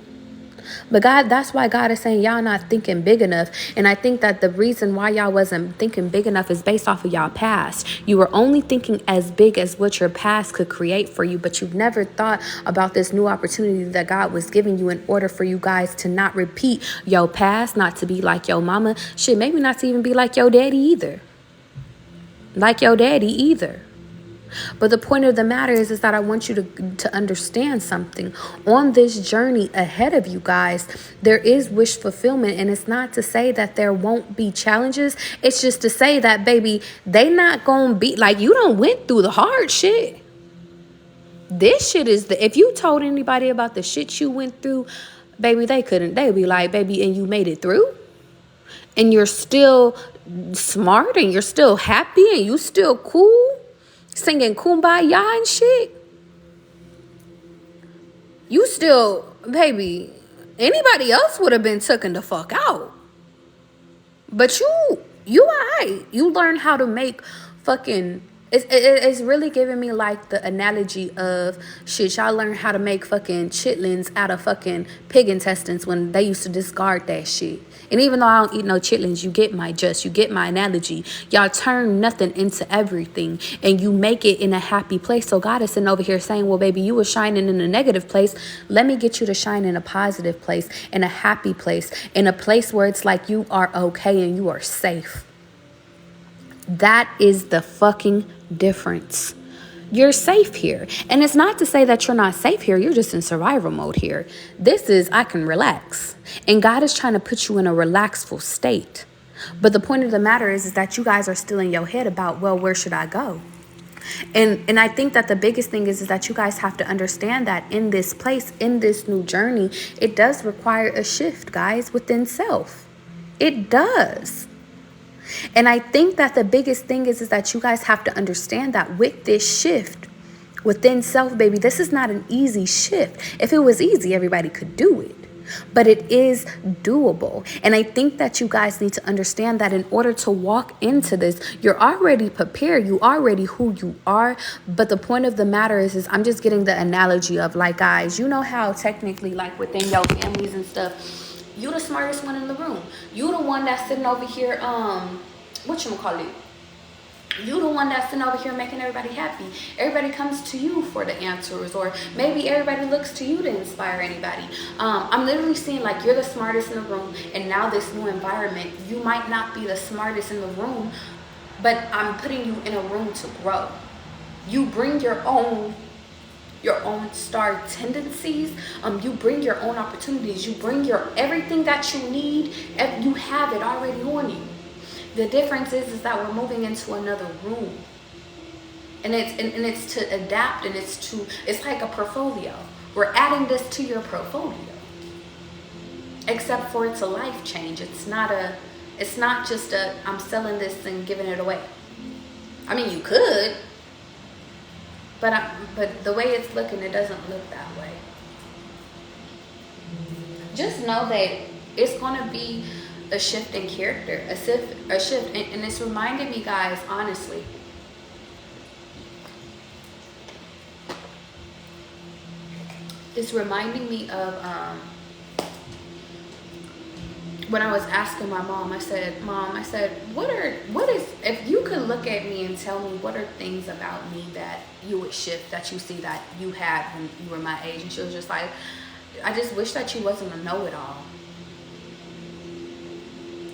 But God, that's why God is saying y'all not thinking big enough. And I think that the reason why y'all wasn't thinking big enough is based off of y'all past. You were only thinking as big as what your past could create for you, but you've never thought about this new opportunity that God was giving you in order for you guys to not repeat your past, not to be like your mama, shit, maybe not to even be like your daddy either. But the point of the matter is that I want you to understand something. On this journey ahead of you guys, there is wish fulfillment. And it's not to say that there won't be challenges. It's just to say that, baby, they not going to be like, you done went through the hard shit. This shit is if you told anybody about the shit you went through, baby, they'd be like, baby, and you made it through? And you're still smart and you're still happy and you still cool? Singing kumbaya and shit. You still, baby, anybody else would have been taken the fuck out. But you alright. You learn how to make fucking, it's really giving me like the analogy of shit. Y'all learn how to make fucking chitlins out of fucking pig intestines when they used to discard that shit. And even though I don't eat no chitlins, you get my analogy. Y'all turn nothing into everything and you make it in a happy place. So God is sitting over here saying, well, baby, you were shining in a negative place. Let me get you to shine in a positive place, in a happy place, in a place where it's like you are okay and you are safe. That is the fucking difference. You're safe here. And it's not to say that you're not safe here. You're just in survival mode here. This is, I can relax. And God is trying to put you in a relaxful state. But the point of the matter is that you guys are still in your head about, well, where should I go? And I think that the biggest thing is that you guys have to understand that in this place, in this new journey, it does require a shift, guys, within self. It does. And I think that the biggest thing is that you guys have to understand that with this shift within self, baby, this is not an easy shift. If it was easy, everybody could do it. But it is doable. And I think that you guys need to understand that in order to walk into this, you're already prepared. You already who you are. But the point of the matter is I'm just getting the analogy of like, guys, you know how technically like within your families and stuff, you the smartest one in the room. You the one that's sitting over here, whatchamacallit? You the one that's sitting over here making everybody happy. Everybody comes to you for the answers, or maybe everybody looks to you to inspire anybody. I'm literally seeing like you're the smartest in the room, and now this new environment, you might not be the smartest in the room, but I'm putting you in a room to grow. You bring your own star tendencies. You bring your own opportunities. You bring your everything that you need. You have it already on you. The difference is that we're moving into another room, and it's to adapt, and it's like a portfolio. We're adding this to your portfolio, except for it's a life change. It's not just I'm selling this and giving it away. I mean, you could. But the way it's looking, it doesn't look that way. Just know that it's going to be a shift in character, a shift. And it's reminded me, guys, honestly. It's reminding me of when I was asking my mom, I said, Mom, what is, if you could look at me and tell me what are things about me that you would shift, that you see that you had when you were my age? And she was just like, I just wish that you wasn't a know-it-all.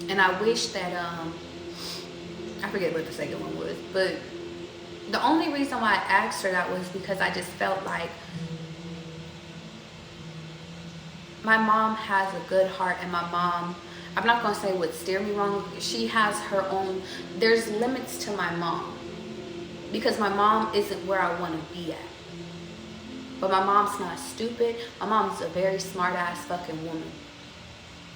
And I wish that, I forget what the second one was, but the only reason why I asked her that was because I just felt like my mom has a good heart, and my mom, I'm not gonna say would steer me wrong. She has her own, there's limits to my mom, because my mom isn't where I want to be at. But my mom's not stupid. My mom's a very smart ass fucking woman.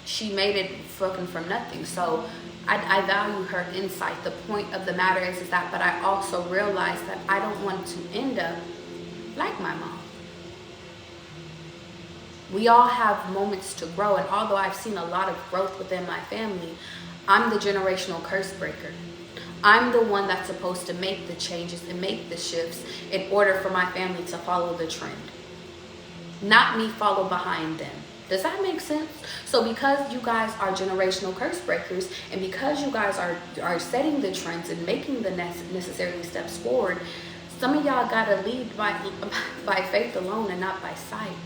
She made it fucking from nothing. So I value her insight. The point of the matter is that, but I also realize that I don't want to end up like my mom. We all have moments to grow, and although I've seen a lot of growth within my family, I'm the generational curse breaker. I'm the one that's supposed to make the changes and make the shifts in order for my family to follow the trend, not me follow behind them. Does that make sense? So because you guys are generational curse breakers, and because you guys are setting the trends and making the necessary steps forward, some of y'all gotta lead by faith alone and not by sight.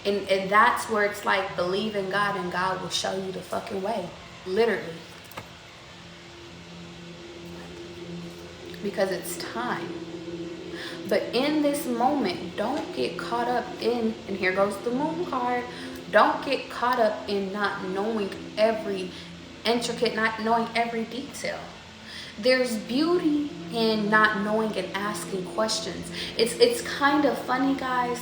And that's where it's like, believe in God and God will show you the fucking way. Literally. Because it's time. But in this moment, don't get caught up in, and here goes the moon card, don't get caught up in not knowing every intricate, not knowing every detail. There's beauty in not knowing and asking questions. It's kind of funny, guys.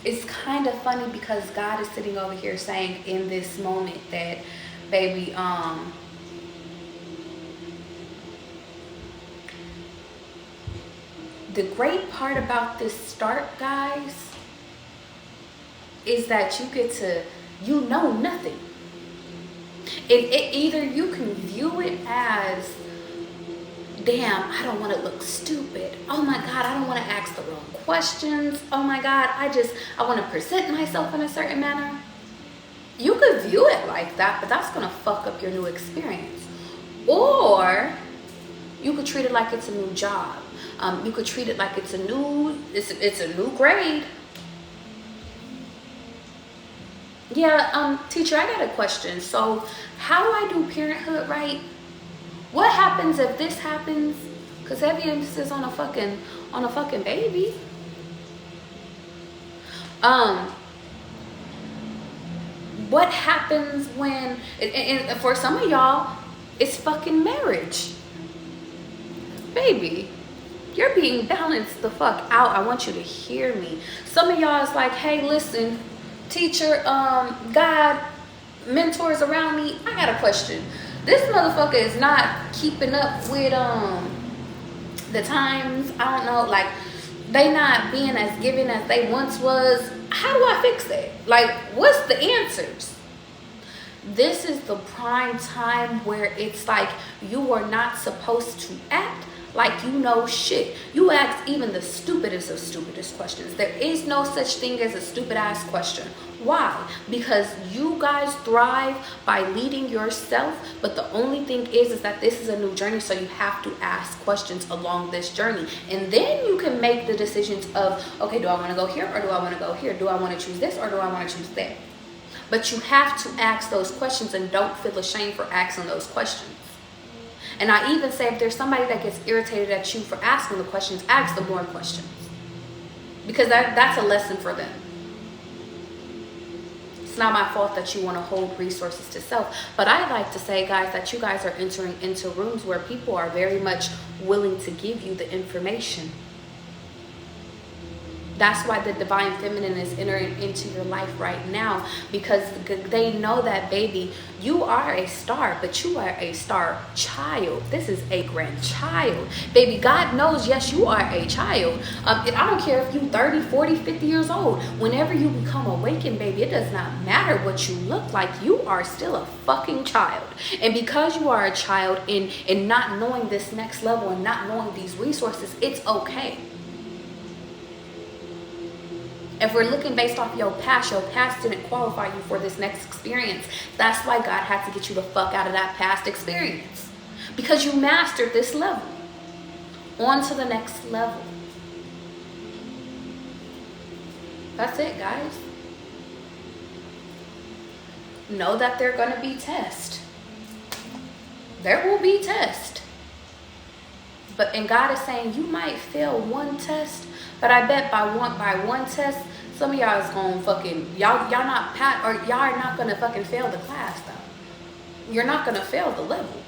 It's kind of funny because God is sitting over here saying in this moment that, baby, the great part about this start, guys, is that you get to, you know nothing. It either you can view it as, damn, I don't want to look stupid. Oh my God, I don't want to ask the wrong questions. Oh my God, I want to present myself in a certain manner. You could view it like that, but that's going to fuck up your new experience. Or you could treat it like it's a new job. You could treat it like it's a new grade. Yeah, teacher, I got a question. So how do I do parenthood right? What happens if this happens? Because heavy emphasis on a fucking baby. What happens when, and for some of y'all, it's fucking marriage. Baby, you're being balanced the fuck out. I want you to hear me. Some of y'all is like, hey, listen, teacher, God, mentors around me, I got a question. This motherfucker is not keeping up with the times. I don't know, like they not being as giving as they once was. How do I fix that? Like, what's the answers? This is the prime time where it's like you are not supposed to act like you know shit. You ask even the stupidest of stupidest questions. There is no such thing as a stupid ass question. Why? Because you guys thrive by leading yourself, but the only thing is that this is a new journey, so you have to ask questions along this journey. And then you can make the decisions of, okay, do I want to go here or do I want to go here? Do I want to choose this or do I want to choose that? But you have to ask those questions, and don't feel ashamed for asking those questions. And I even say, if there's somebody that gets irritated at you for asking the questions, ask them more questions. Because that's a lesson for them. It's not my fault that you want to hold resources to self. But I like to say, guys, that you guys are entering into rooms where people are very much willing to give you the information. That's why the divine feminine is entering into your life right now, because they know that, baby, you are a star, but you are a star child. This is a grandchild. Baby, God knows, yes, you are a child. And I don't care if you 30, 40, 50 years old. Whenever you become awakened, baby, it does not matter what you look like. You are still a fucking child. And because you are a child and not knowing this next level and not knowing these resources, it's okay. If we're looking based off your past didn't qualify you for this next experience. That's why God had to get you the fuck out of that past experience. Because you mastered this level. On to the next level. That's it, guys. Know that they're going to be tests. There will be tests. And God is saying you might fail one test, But I bet by one test, some of y'all is gonna fucking y'all not pat or y'all are not gonna fucking fail the class though. You're not gonna fail the level.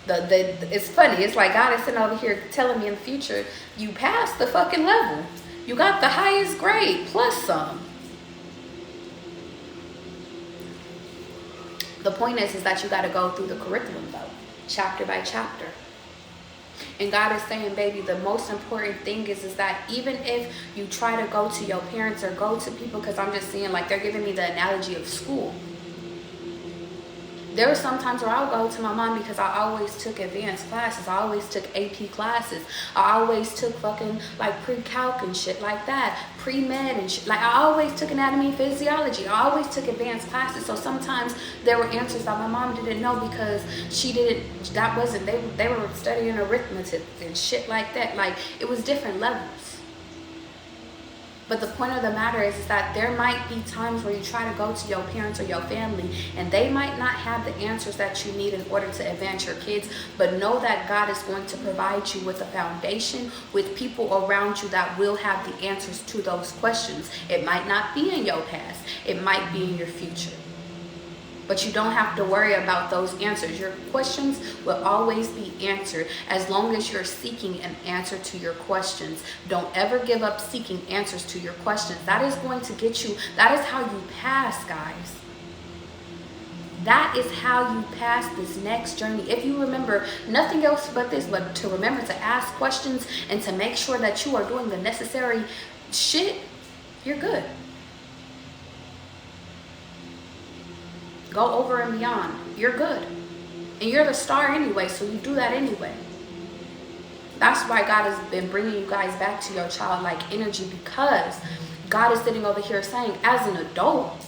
It's funny. It's like God is sitting over here telling me in the future, you passed the fucking level. You got the highest grade plus some. The point is that you got to go through the curriculum though, chapter by chapter. And God is saying, baby, the most important thing is that even if you try to go to your parents or go to people, because I'm just seeing like they're giving me the analogy of school. There were some times where I'll go to my mom because I always took advanced classes. I always took AP classes. I always took fucking like pre-calc and shit like that. Pre-med and shit. Like I always took anatomy and physiology. I always took advanced classes. So sometimes there were answers that my mom didn't know because she didn't, that wasn't, they were studying arithmetic and shit like that. Like it was different levels. But the point of the matter is that there might be times where you try to go to your parents or your family and they might not have the answers that you need in order to advance your kids. But know that God is going to provide you with a foundation, with people around you that will have the answers to those questions. It might not be in your past. It might be in your future. But you don't have to worry about those answers. Your questions will always be answered as long as you're seeking an answer to your questions. Don't ever give up seeking answers to your questions. That is going to get you, that is how you pass, guys. That is how you pass this next journey. If you remember nothing else but this, but to remember to ask questions and to make sure that you are doing the necessary shit, you're good. Go over and beyond. You're good. And you're the star anyway, so you do that anyway. That's why God has been bringing you guys back to your childlike energy, because God is sitting over here saying, as an adult,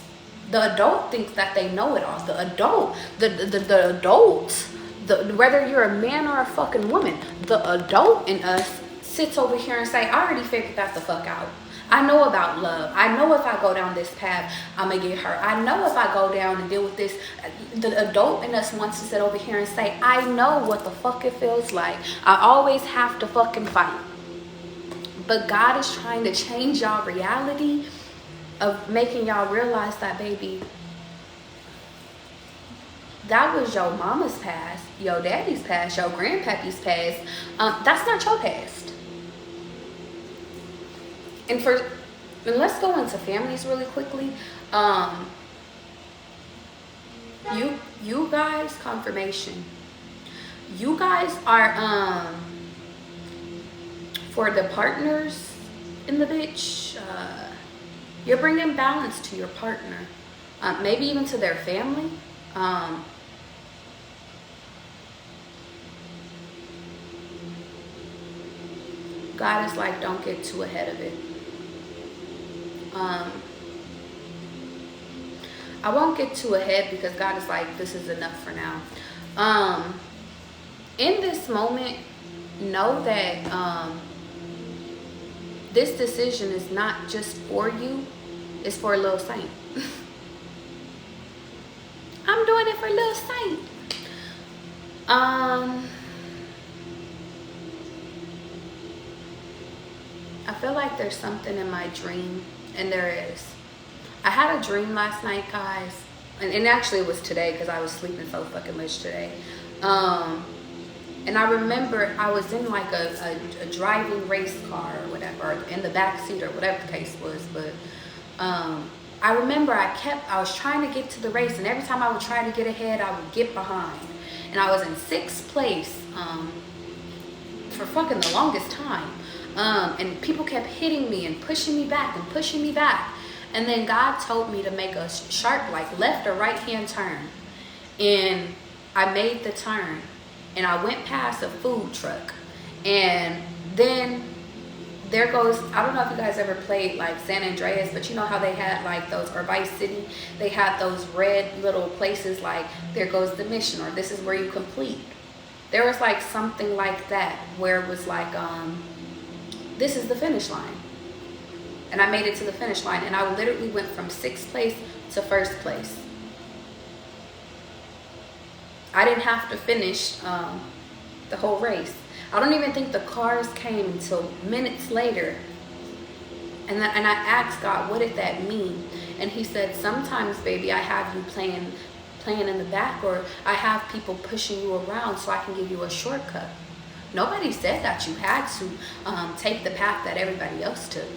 the adult thinks that they know it all. The adult, the adult, whether you're a man or a fucking woman, the adult in us sits over here and say, I already figured that the fuck out. I know about love. I know if I go down this path, I'm going to get hurt. I know if I go down and deal with this. The adult in us wants to sit over here and say, I know what the fuck it feels like. I always have to fucking fight. But God is trying to change y'all reality of making y'all realize that, baby, that was your mama's past, your daddy's past, your grandpappy's past. That's not your past. And let's go into families really quickly. You guys, confirmation. You guys are for the partners in the bitch. You're bringing balance to your partner, maybe even to their family. God is like, don't get too ahead of it. I won't get too ahead because God is like, this is enough for now. In this moment, know that this decision is not just for you, it's for Lil Saint. I'm doing it for Lil Saint. I feel like there's something in my dream, and there is. I had a dream last night, guys, and actually it was today because I was sleeping so fucking much today. And I remember I was in like a driving race car or whatever, or in the back seat or whatever the case was. But I remember I was trying to get to the race, and every time I would try to get ahead, I would get behind. And I was in 6th place for fucking the longest time. And people kept hitting me and pushing me back and pushing me back. And then God told me to make a sharp, like, left or right hand turn. And I made the turn. And I went past a food truck. And then there goes, I don't know if you guys ever played like San Andreas, but you know how they had like those, or Vice City, they had those red little places like, there goes the mission, or this is where you complete. There was like something like that where it was like, this is the finish line. And I made it to the finish line, and I literally went from 6th place to 1st place. I didn't have to finish the whole race. I don't even think the cars came until minutes later. And I asked God, what did that mean? And he said, sometimes, baby, I have you playing in the back, or I have people pushing you around so I can give you a shortcut. Nobody said that you had to take the path that everybody else took.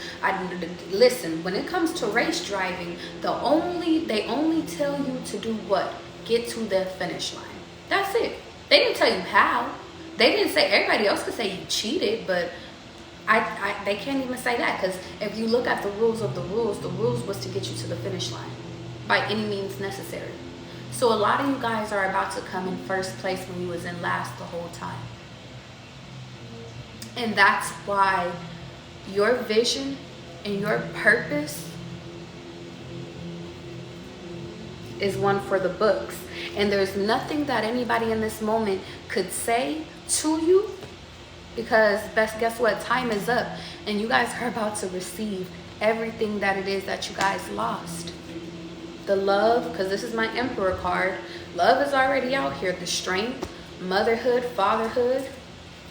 Listen, when it comes to race driving, they only tell you to do what? Get to the finish line. That's it. They didn't tell you how. They didn't say, everybody else could say you cheated, but they can't even say that, because if you look at the rules was to get you to the finish line by any means necessary. So a lot of you guys are about to come in first place when you was in last the whole time. And that's why your vision and your purpose is one for the books. And there's nothing that anybody in this moment could say to you, because guess what? Time is up, and you guys are about to receive everything that it is that you guys lost. The love, because this is my Emperor card. Love is already out here. The strength, motherhood, fatherhood,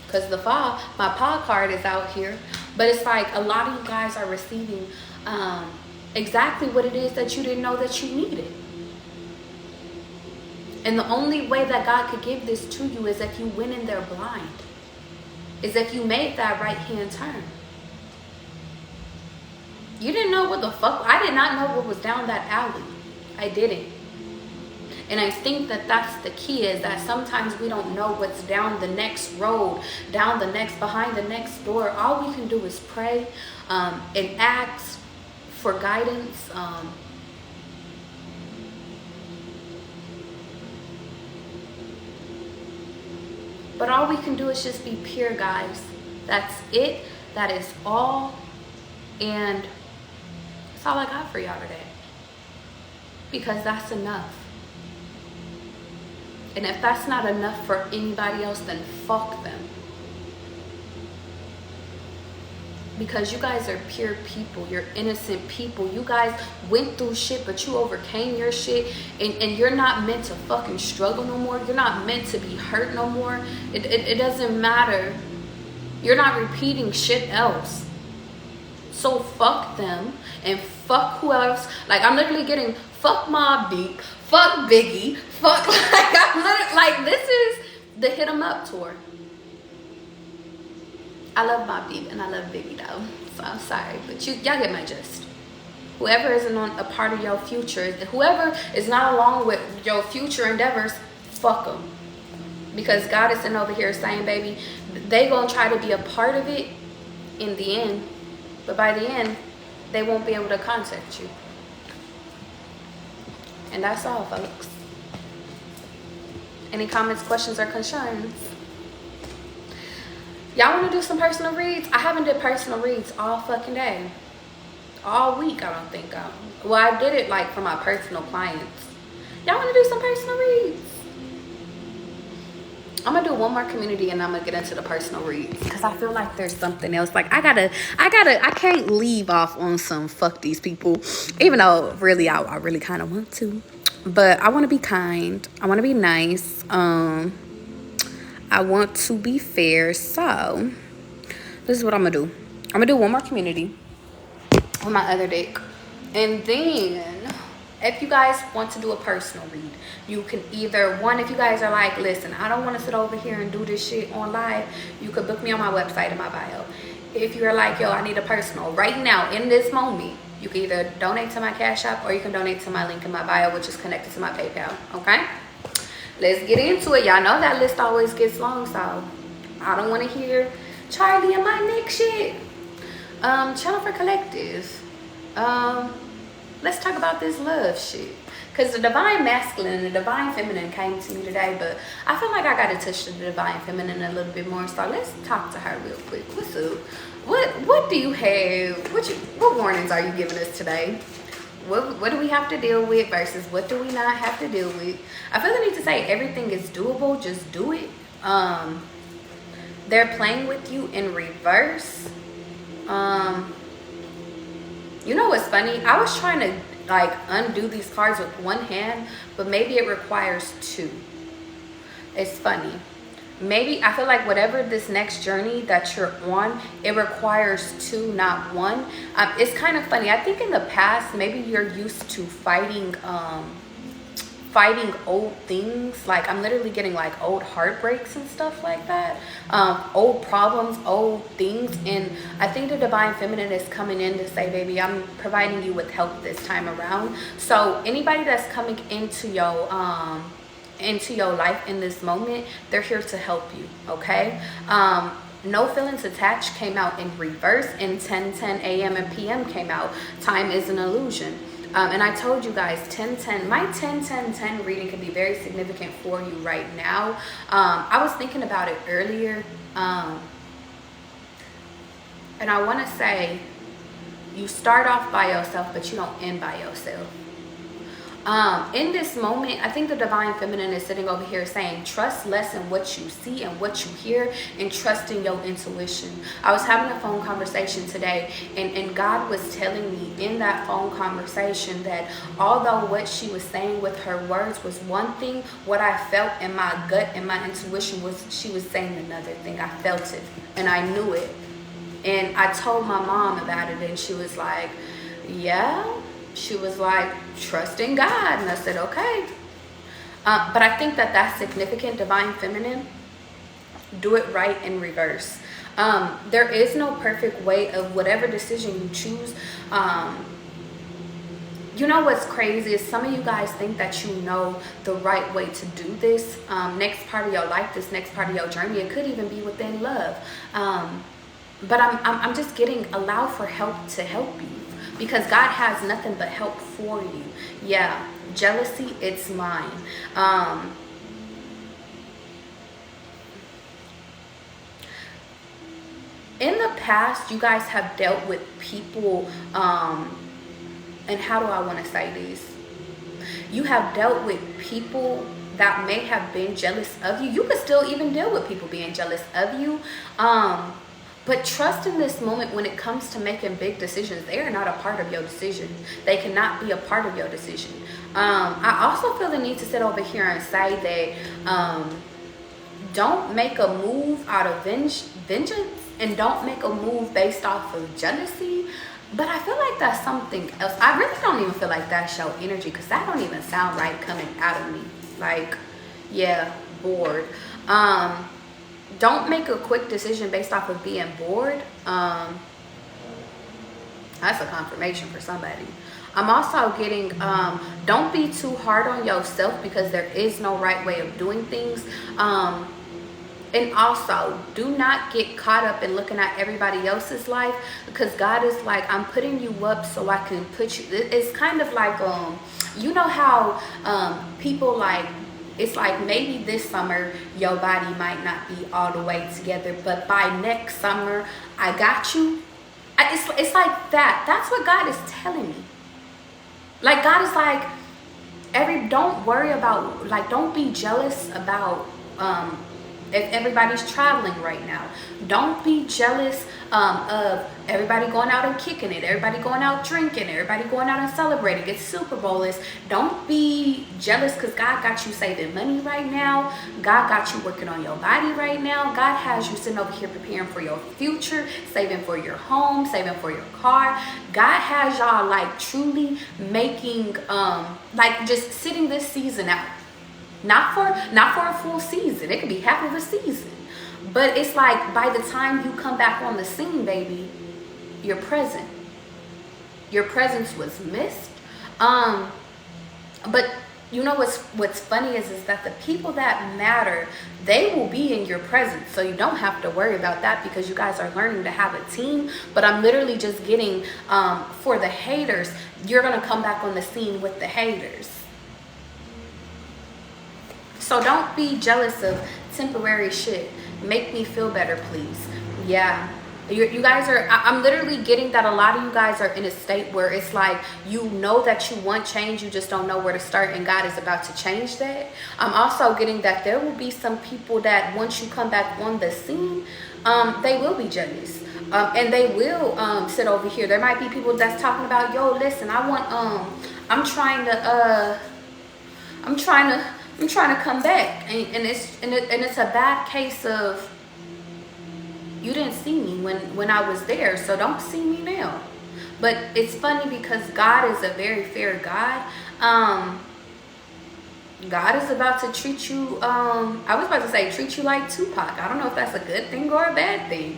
because my Pa card is out here. But it's like a lot of you guys are receiving exactly what it is that you didn't know that you needed. And the only way that God could give this to you is if you went in there blind. Is if you made that right hand turn. You didn't know what the fuck. I did not know what was down that alley. I didn't. And I think that that's the key, is that sometimes we don't know what's down the next road, behind the next door. All we can do is pray and ask for guidance. But all we can do is just be pure, guys. That's it. That is all. And that's all I got for y'all today. Because that's enough. And if that's not enough for anybody else, then fuck them. Because you guys are pure people. You're innocent people. You guys went through shit, but you overcame your shit. And you're not meant to fucking struggle no more. You're not meant to be hurt no more. It doesn't matter. You're not repeating shit else. So fuck them. And fuck who else. Like, I'm literally getting fuck Mobb Deep. Fuck Biggie. Fuck, like this is the Hit 'em Up tour. I love Mobb Deep and I love Biggie though, so I'm sorry, but y'all get my gist. Whoever isn't on a part of your future, whoever is not along with your future endeavors, fuck them. Because God is sitting over here saying, baby, they gonna try to be a part of it in the end, but by the end, they won't be able to contact you. And that's all, folks. Any comments, questions, or concerns? Y'all want to do some personal reads? I haven't did personal reads all fucking day. All week, I don't think. Well, I did it like for my personal clients. Y'all want to do some personal reads? I'm going to do one more community and I'm going to get into the personal reads. Because I feel like there's something else. Like, I can't leave off on some fuck these people. Even though, really, I really kind of want to. But I want to be kind. I want to be nice. I want to be fair. So this is what I'm gonna do. I'm gonna do one more community with my other deck, and then if you guys want to do a personal read, you can either, one, if you guys are like, listen, I don't want to sit over here and do this shit on live, you could book me on my website in my bio. If you're like, yo, I need a personal right now in this moment, you can either donate to my Cash App or you can donate to my link in my bio, which is connected to my PayPal. Okay, let's get into it. Y'all know that list always gets long, so I don't want to hear Charlie and my Nick shit. Channel for Collective. Let's talk about this love shit. Because the Divine Masculine and the Divine Feminine came to me today, but I feel like I got to touch the Divine Feminine a little bit more. So let's talk to her real quick. What's up? What do you have? What warnings are you giving us today? What do we have to deal with versus what do we not have to deal with? I feel the need to say everything is doable. Just do it. They're playing with you in reverse. You know what's funny? I was trying to like undo these cards with one hand, but maybe it requires two. It's funny. maybe I feel like whatever this next journey that you're on, it requires two, not one. It's kind of funny. I think in the past, maybe you're used to fighting old things. Like, I'm literally getting like old heartbreaks and stuff like that, old problems, old things. And I think the divine feminine is coming in to say, baby, I'm providing you with help this time around. So anybody that's coming into your life in this moment, they're here to help you. Okay. No feelings attached came out in reverse, and 10:10 a.m. and p.m. came out. Time is an illusion. And I told you guys, 10-10, my 10-10-10 reading can be very significant for you right now. I was thinking about it earlier. And I want to say, you start off by yourself, but you don't end by yourself. In this moment, I think the divine feminine is sitting over here saying, trust less in what you see and what you hear, and trust in your intuition. I was having a phone conversation today, and God was telling me in that phone conversation that although what she was saying with her words was one thing, what I felt in my gut and my intuition was she was saying another thing. I felt it and I knew it. And I told my mom about it, and she was like, yeah. She was like, trust in God. And I said, okay. But I think that that's significant, divine feminine. Do it right in reverse. There is no perfect way of whatever decision you choose. You know what's crazy is some of you guys think that you know the right way to do this next part of your life, this next part of your journey. It could even be within love. But I'm just getting, allow for help to help you. Because God has nothing but help for you. Yeah, jealousy, it's mine. In the past, you guys have dealt with people, and how do I want to say this? You have dealt with people that may have been jealous of you. You could still even deal with people being jealous of you. But trust in this moment when it comes to making big decisions. They are not a part of your decision. They cannot be a part of your decision. I also feel the need to sit over here and say that don't make a move out of vengeance, and don't make a move based off of jealousy. But I feel like that's something else. I really don't even feel like that's your energy, because that don't even sound right coming out of me. Like, yeah, bored. Don't make a quick decision based off of being bored. That's a confirmation for somebody. I'm also getting, don't be too hard on yourself, because there is no right way of doing things. And also, do not get caught up in looking at everybody else's life, because God is like, I'm putting you up so I can put you. It's kind of like, you know how people like, it's like maybe this summer your body might not be all the way together, but by next summer I got you. It's like that. That's what God is telling me. Like, God is like, don't worry about, like, don't be jealous about if everybody's traveling right now. Don't be jealous of everybody going out and kicking it, everybody going out drinking, everybody going out and celebrating. It's Super Bowl. Don't be jealous, because God got you saving money right now. God got you working on your body right now. God has you sitting over here preparing for your future, saving for your home, saving for your car. God has y'all like truly making like just sitting this season out. Not for a full season. It could be half of a season. But it's like, by the time you come back on the scene, baby, you're present. Your presence was missed. But you know what's funny is that the people that matter, they will be in your presence. So you don't have to worry about that, because you guys are learning to have a team. But I'm literally just getting, for the haters, you're going to come back on the scene with the haters. So don't be jealous of temporary shit. Make me feel better, please. Yeah. You guys are, I'm literally getting that a lot of you guys are in a state where it's like, you know that you want change, you just don't know where to start, and God is about to change that. I'm also getting that there will be some people that once you come back on the scene, they will be jealous. And they will sit over here. There might be people that's talking about, yo, listen, I'm trying to I'm trying to come back, and it's a bad case of you didn't see me when I was there, so don't see me now. But it's funny because God is a very fair God. God is about to treat you, I was about to say treat you like Tupac. I don't know if that's a good thing or a bad thing.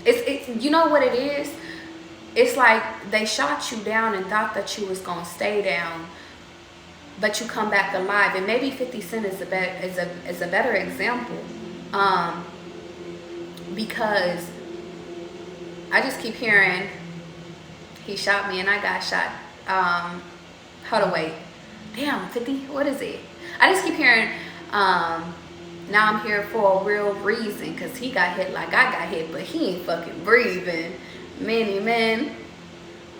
It's you know what it is? It's like they shot you down and thought that you was gonna stay down, but you come back alive. And maybe 50 Cent is a better example, because I just keep hearing he shot me and I got shot. Hold on, wait. Damn, 50, what is it? I just keep hearing, now I'm here for a real reason, because he got hit like I got hit, but he ain't fucking breathing. Many men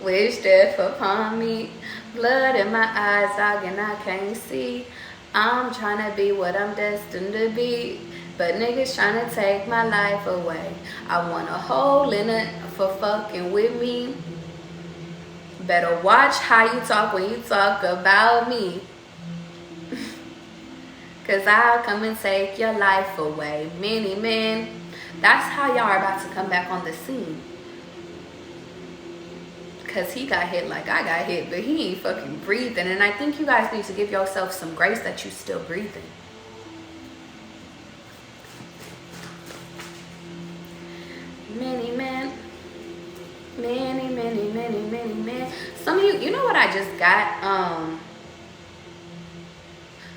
wish death upon me. Blood in my eyes, dog, and I can't see. I'm trying to be what I'm destined to be, but niggas trying to take my life away. I want a hole in it for fucking with me. Better watch how you talk when you talk about me. Cause I'll come and take your life away. Many men. That's how y'all are about to come back on the scene. Cause he got hit like I got hit, but he ain't fucking breathing. And I think you guys need to give yourself some grace that you still breathing. Many men. Many men. Some of you know what I just got?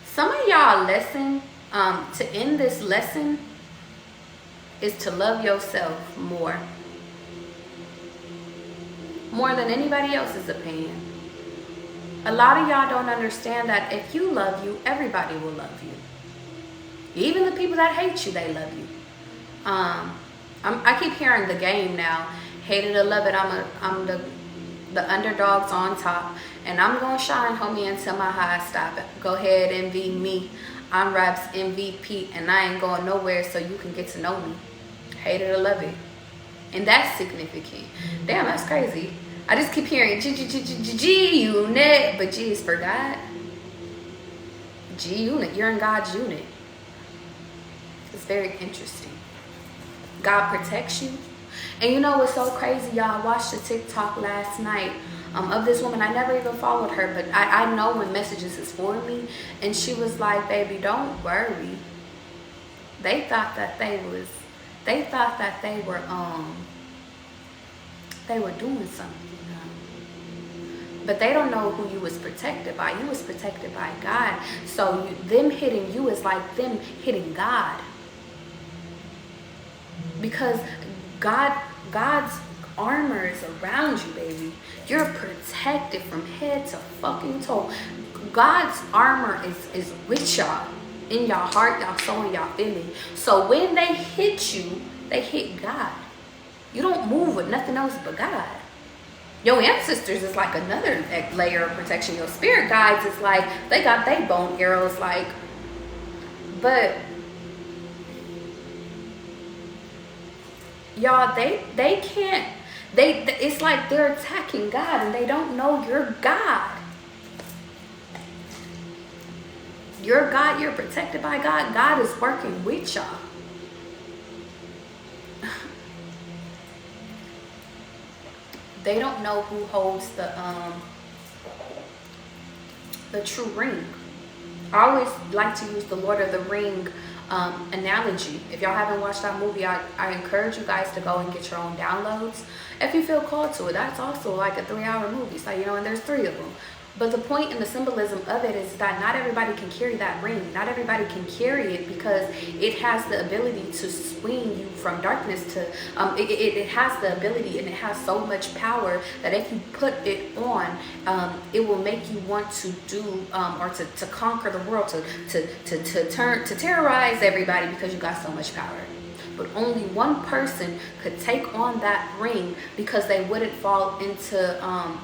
Some of y'all lesson, to end this lesson, is to love yourself more. More than anybody else's opinion. A lot of y'all don't understand that if you love you, everybody will love you. Even the people that hate you, they love you. I keep hearing the game now. Hate it or love it, I'm the underdogs on top, and I'm gonna shine, homie, until my highs stop. Go ahead and be me. I'm Rap's MVP, and I ain't going nowhere, so you can get to know me. Hate it or love it, and that's significant. Damn, that's crazy. I just keep hearing G-Unit, but G is for God. G-Unit, you're in God's unit. It's very interesting. God protects you. And you know what's so crazy, y'all? I watched a TikTok last night of this woman. I never even followed her, but I know when messages is for me. And she was like, baby, don't worry. They thought that they were doing something. But they don't know who you was protected by. You was protected by God. So them hitting you is like them hitting God. Because God's armor is around you, baby. You're protected from head to fucking toe. God's armor is with y'all, in your heart, y'all soul, and y'all feeling. So when they hit you, they hit God. You don't move with nothing else but God. Your ancestors is like another layer of protection. Your spirit guides is like, they got their bone arrows, like, but y'all, they can't, it's like they're attacking God and they don't know you're God. You're God, you're protected by God. God is working with y'all. They don't know who holds the true ring. I always like to use the Lord of the Ring analogy. If y'all haven't watched that movie, I encourage you guys to go and get your own downloads if you feel called to it. That's also like a 3-hour movie, so you know, and there's 3 of them. But the point and the symbolism of it is that not everybody can carry that ring. Not everybody can carry it because it has the ability to swing you from darkness to, it has the ability and it has so much power that if you put it on, it will make you want to do, or to conquer the world, to terrorize everybody because you got so much power. But only one person could take on that ring because they wouldn't fall into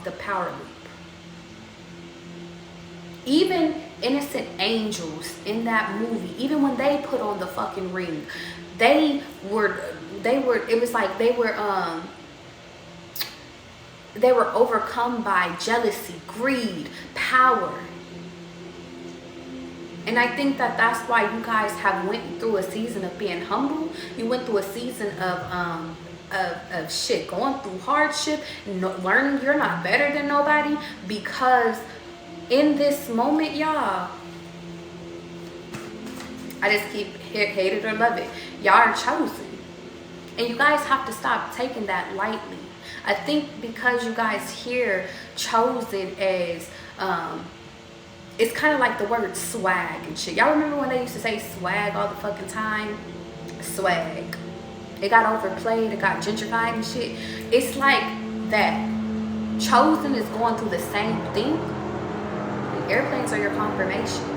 the power loop. Even innocent angels in that movie, even when they put on the fucking ring, it was like they were overcome by jealousy, greed, power. And I think that that's why you guys have went through a season of being humble. You went through a season of shit, going through hardship, learning you're not better than nobody, because in this moment, y'all, I just keep hate it or love it, y'all are chosen. And you guys have to stop taking that lightly. I think because you guys hear chosen as it's kind of like the word swag and shit. Y'all remember when they used to say swag all the fucking time? Swag. It got overplayed, it got gentrified and shit. It's like that. Chosen is going through the same thing. And airplanes are your confirmation.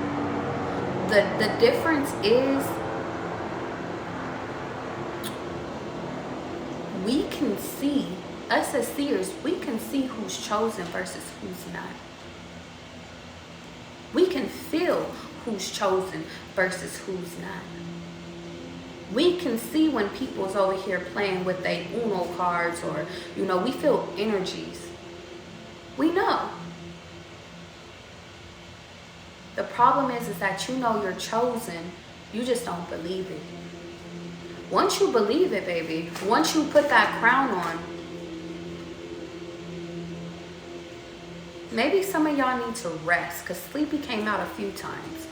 The difference is we can see, us as seers, we can see who's chosen versus who's not. We can feel who's chosen versus who's not. We can see when people's over here playing with their Uno cards, or, you know, we feel energies. We know. The problem is that you know you're chosen, you just don't believe it. Once you believe it, baby, once you put that crown on, maybe some of y'all need to rest, because Sleepy came out a few times.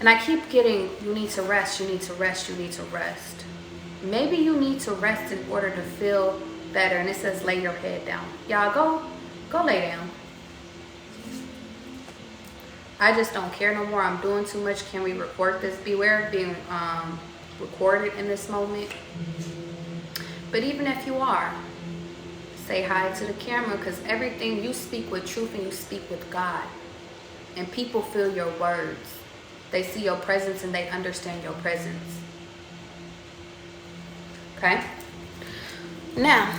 And I keep getting, you need to rest, you need to rest, you need to rest. Maybe you need to rest in order to feel better. And it says lay your head down. Y'all go lay down. I just don't care no more. I'm doing too much. Can we record this? Beware of being recorded in this moment. But even if you are, say hi to the camera, because everything you speak with truth and you speak with God. And people feel your words. They see your presence and they understand your presence. Okay? Now,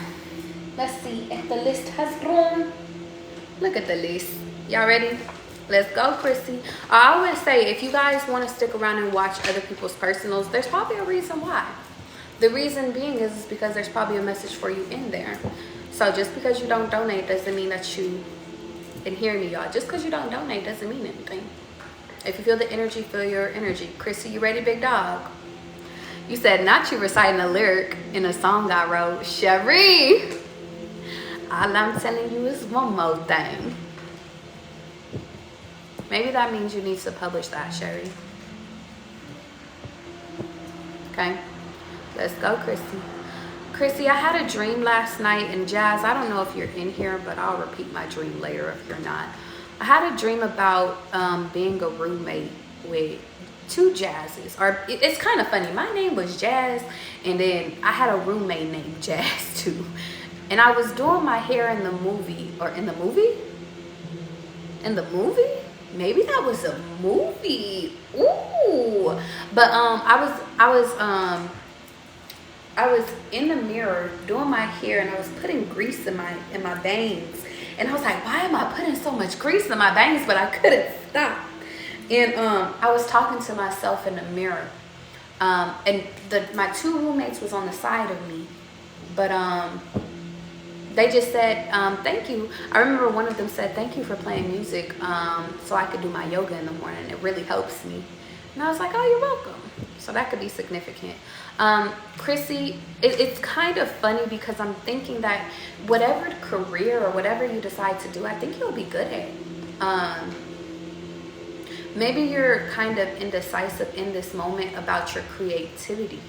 let's see if the list has room. Look at the list. Y'all ready? Let's go, Chrissy. I always say, if you guys want to stick around and watch other people's personals, there's probably a reason why. The reason being is because there's probably a message for you in there. So just because you don't donate doesn't mean that you, and hear me, y'all, just because you don't donate doesn't mean anything. If you feel the energy, feel your energy. Chrissy, you ready, big dog? You said not you reciting a lyric in a song I wrote. Cherie, all I'm telling you is one more thing. Maybe that means you need to publish that, Cherie. Okay, let's go, Chrissy. Chrissy, I had a dream last night, and Jazz, I don't know if you're in here, but I'll repeat my dream later if you're not. I had a dream about being a roommate with two Jazzes. Or it's kind of funny. My name was Jazz, and then I had a roommate named Jazz too. And I was doing my hair in the movie, or in the movie? In the movie? Maybe that was a movie. Ooh. But I was in the mirror doing my hair, and I was putting grease in my bangs. And I was like, why am I putting so much grease in my bangs? But I couldn't stop. And I was talking to myself in the mirror. And my two roommates was on the side of me. But they just said, thank you. I remember one of them said, thank you for playing music so I could do my yoga in the morning. It really helps me. And I was like, oh, you're welcome. So that could be significant. Chrissy, it's kind of funny because I'm thinking that whatever career or whatever you decide to do, I think you'll be good at. Maybe you're kind of indecisive in this moment about your creativity.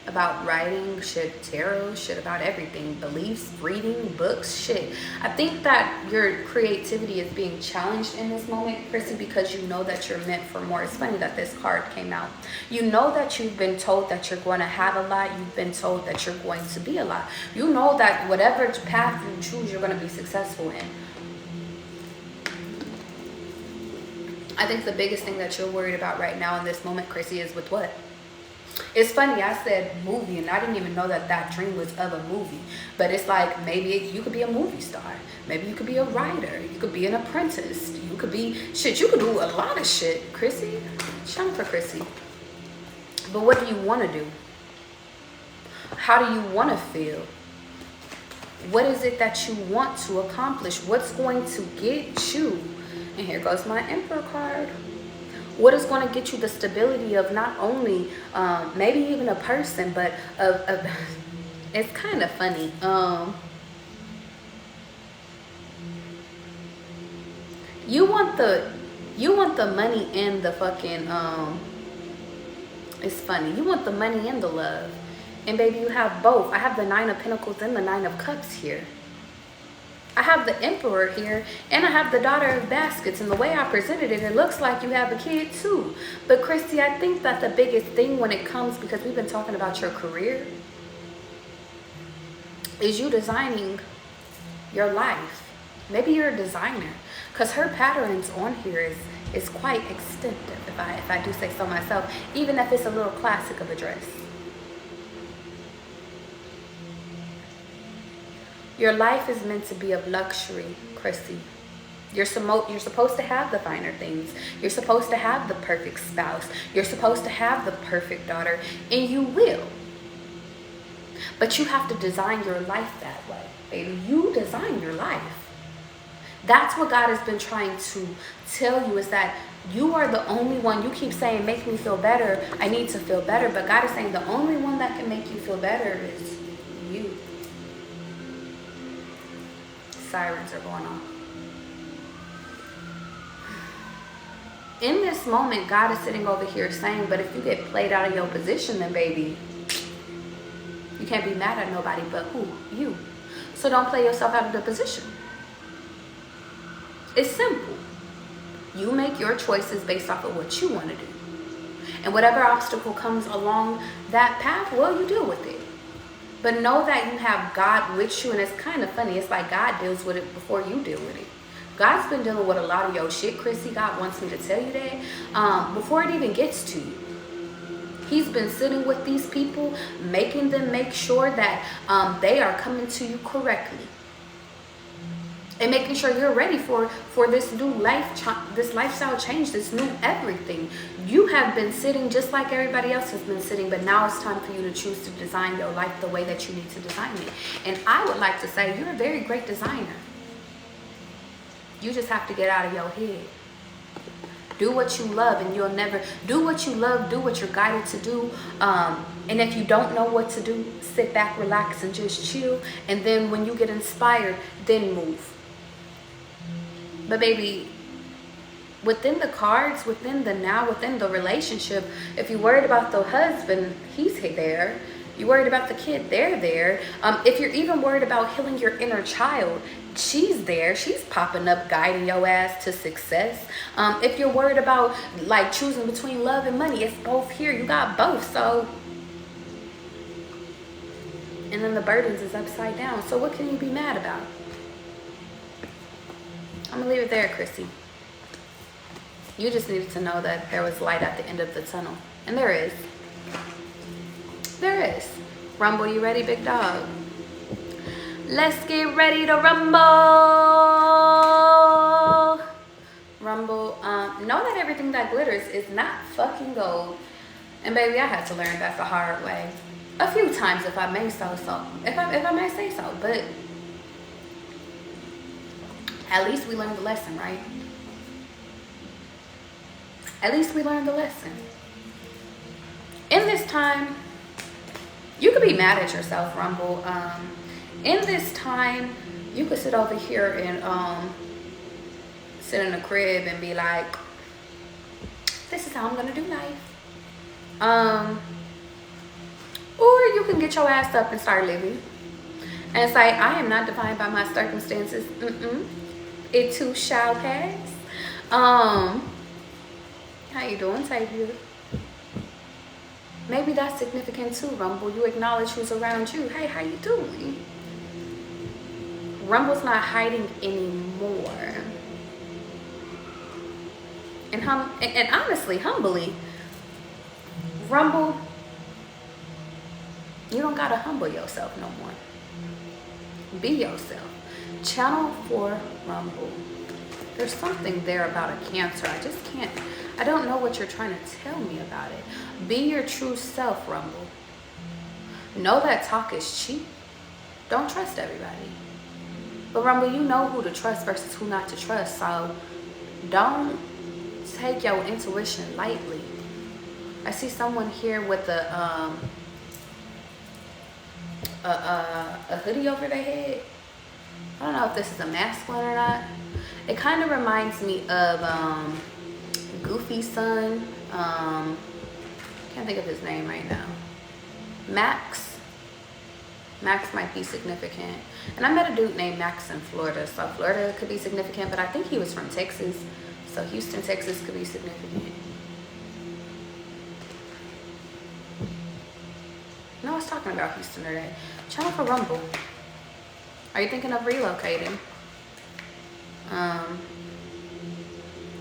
About writing, shit, tarot, shit, about everything, beliefs, reading, books, shit. I think that your creativity is being challenged in this moment, Chrissy, because you know that you're meant for more. It's funny that this card came out. You know that you've been told that you're going to have a lot. You've been told that you're going to be a lot. You know that whatever path you choose, you're going to be successful in. I think the biggest thing that you're worried about right now in this moment, Chrissy, is with what? It's funny, I said movie, and I didn't even know that dream was of a movie. But it's like, maybe you could be a movie star. Maybe you could be a writer. You could be an apprentice. You could be, shit, you could do a lot of shit, Chrissy. Shout out for Chrissy. But what do you want to do? How do you want to feel? What is it that you want to accomplish? What's going to get you And here goes my Emperor card. What is going to get you the stability of not only maybe even a person, but of it's kind of funny. You want the money and the fucking it's funny. You want the money and the love. And baby, you have both. I have the 9 of Pentacles and the 9 of Cups here. I have the Emperor here, and I have the Daughter of Baskets. And the way I presented it, it looks like you have a kid too. But Christy, I think that the biggest thing when it comes, because we've been talking about your career, is you designing your life. Maybe you're a designer, because her patterns on here is quite extensive, if I do say so myself, even if it's a little classic of a dress. Your life is meant to be of luxury, Chrissy. You're supposed to have the finer things. You're supposed to have the perfect spouse. You're supposed to have the perfect daughter, and you will. But you have to design your life that way, baby. You design your life. That's what God has been trying to tell you, is that you are the only one. You keep saying, make me feel better. I need to feel better. But God is saying the only one that can make you feel better is you. Sirens are going on. In this moment, God is sitting over here saying, but if you get played out of your position, then baby, you can't be mad at nobody but who? You. So don't play yourself out of the position. It's simple. You make your choices based off of what you want to do. And whatever obstacle comes along that path, well, you deal with it. But know that you have God with you. And it's kind of funny. It's like God deals with it before you deal with it. God's been dealing with a lot of your shit, Chrissy. God wants me to tell you that before it even gets to you. He's been sitting with these people, making them make sure that they are coming to you correctly. And making sure you're ready for this new this lifestyle change, this new everything. You have been sitting just like everybody else has been sitting, but now it's time for you to choose to design your life the way that you need to design it. And I would like to say you're a very great designer. You just have to get out of your head. Do what you love, and you'll never do what you love. Do what you're guided to do. And if you don't know what to do, sit back, relax, and just chill. And then when you get inspired, then move. But baby, within the cards, within the now, within the relationship, if you're worried about the husband, he's there. You're worried about the kid, they're there. If you're even worried about healing your inner child, she's there. She's popping up, guiding your ass to success. If you're worried about like choosing between love and money, it's both here. You got both. So, and then the burdens is upside down. So what can you be mad about? I'm gonna leave it there, Chrissy. You just needed to know that there was light at the end of the tunnel. And there is. There is. Rumble, you ready, big dog? Let's get ready to rumble. Rumble, know that everything that glitters is not fucking gold. And baby, I had to learn that the hard way. A few times, if I may say so. But at least we learned the lesson, right? At least we learned the lesson. In this time, you could be mad at yourself, Rumble. In this time, you could sit over here and sit in a crib and be like, this is how I'm gonna do life. Or you can get your ass up and start living and say, I am not defined by my circumstances. It too shall pass. How you doing, Tavia? Maybe that's significant too, Rumble. You acknowledge who's around you. Hey, how you doing? Rumble's not hiding anymore. And honestly, humbly, Rumble, you don't gotta humble yourself no more. Be yourself. Channel for Rumble. There's something there about a Cancer. I don't know what you're trying to tell me about it. Be your true self, Rumble. Know that talk is cheap. Don't trust everybody. But Rumble, you know who to trust versus who not to trust. So Don't take your intuition lightly. I see someone here with a hoodie over their head. I don't know if this is a masculine or not. It kind of reminds me of Goofy's son. Can't think of his name right now. Max might be significant. And I met a dude named Max in Florida, so Florida could be significant, but I think he was from Texas, so Houston, Texas could be significant. No, I was talking about Houston today. Channel for Rumble. Are you thinking of relocating?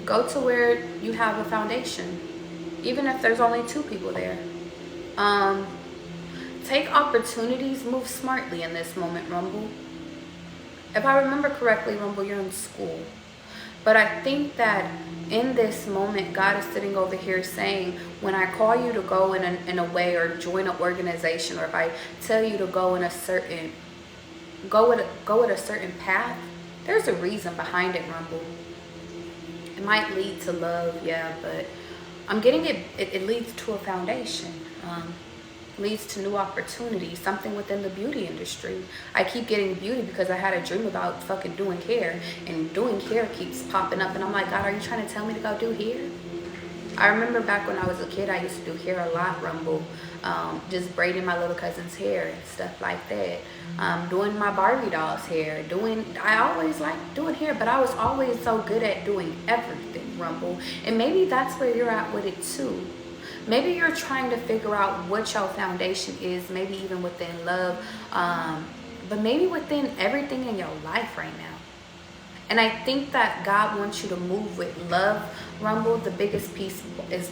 Go to where you have a foundation, even if there's only 2 people there. Take opportunities, move smartly in this moment, Rumble. If I remember correctly, Rumble, you're in school. But I think that in this moment, God is sitting over here saying, when I call you to go in a way or join an organization, or if I tell you to go in a certain, go with a certain path, there's a reason behind it, Rumble. It might lead to love, yeah, but I'm getting it leads to a foundation. Leads to new opportunities, something within the beauty industry. I keep getting beauty because I had a dream about fucking doing hair, and doing hair keeps popping up, and I'm like, God, are you trying to tell me to go do hair? I remember back when I was a kid, I used to do hair a lot, Rumble. Just braiding my little cousin's hair and stuff like that. Doing my Barbie doll's hair. I always liked doing hair, but I was always so good at doing everything, Rumble. And maybe that's where you're at with it too. Maybe you're trying to figure out what your foundation is, maybe even within love, but maybe within everything in your life right now. And I think that God wants you to move with love, Rumble. The biggest piece is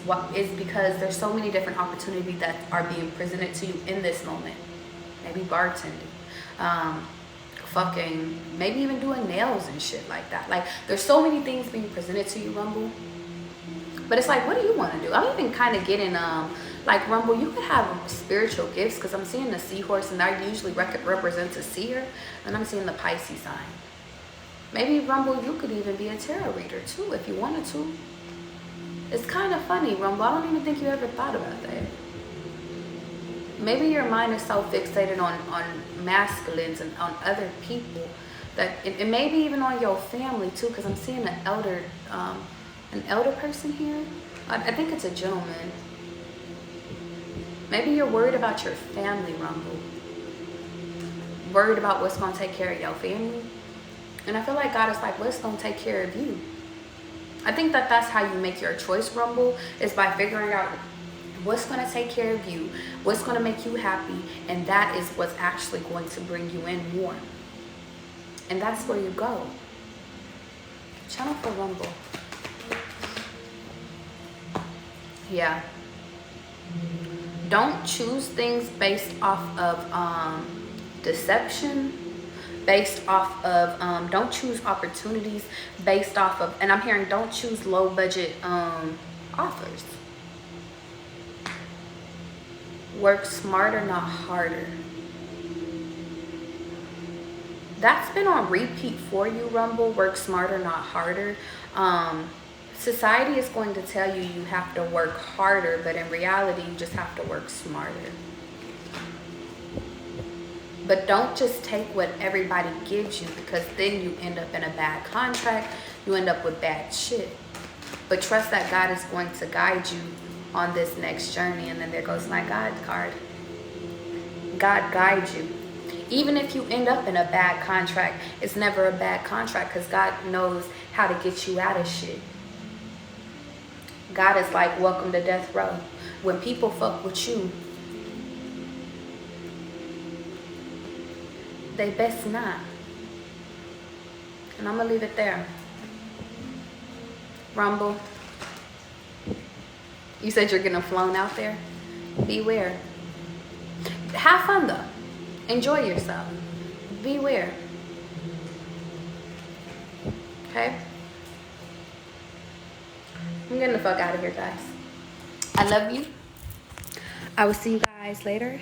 because there's so many different opportunities that are being presented to you in this moment. Maybe bartending, maybe even doing nails and shit like that. Like, there's so many things being presented to you, Rumble. But it's like, what do you want to do? I'm even kind of getting, like, Rumble, you could have spiritual gifts, because I'm seeing the seahorse, and that usually represents a seer, and I'm seeing the Pisces sign. Maybe, Rumble, you could even be a tarot reader, too, if you wanted to. It's kind of funny, Rumble. I don't even think you ever thought about that. Maybe your mind is so fixated on masculines and on other people, that and maybe even on your family, too, because I'm seeing an elder person here. I think it's a gentleman. Maybe you're worried about your family, Rumble. Worried about what's going to take care of your family. And I feel like God is like, what's going to take care of you? I think that that's how you make your choice, Rumble, is by figuring out what's going to take care of you, what's going to make you happy, and that is what's actually going to bring you in more. And that's where you go. Channel for Rumble. Yeah. Don't choose things based off of deception, based off of don't choose opportunities based off of, and I'm hearing, don't choose low budget offers. Work smarter, not harder. That's been on repeat for you, Rumble. Work smarter, not harder. Society is going to tell you you have to work harder, but in reality, you just have to work smarter. But don't just take what everybody gives you, because then you end up in a bad contract. You end up with bad shit. But trust that God is going to guide you on this next journey. And then there goes my God card. God guides you. Even if you end up in a bad contract, it's never a bad contract, because God knows how to get you out of shit. God is like, welcome to death row. When people fuck with you, they best not. And I'm going to leave it there. Rumble, you said you're getting flown out there? Beware. Have fun, though. Enjoy yourself. Beware. Okay? I'm getting the fuck out of here, guys. I love you. I will see you guys later.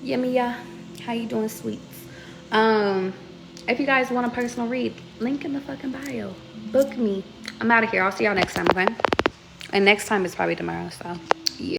Yummy, how you doing, sweets? If you guys want a personal read, link in the fucking bio. Book me. I'm out of here. I'll see y'all next time, okay? And next time is probably tomorrow, so yeah.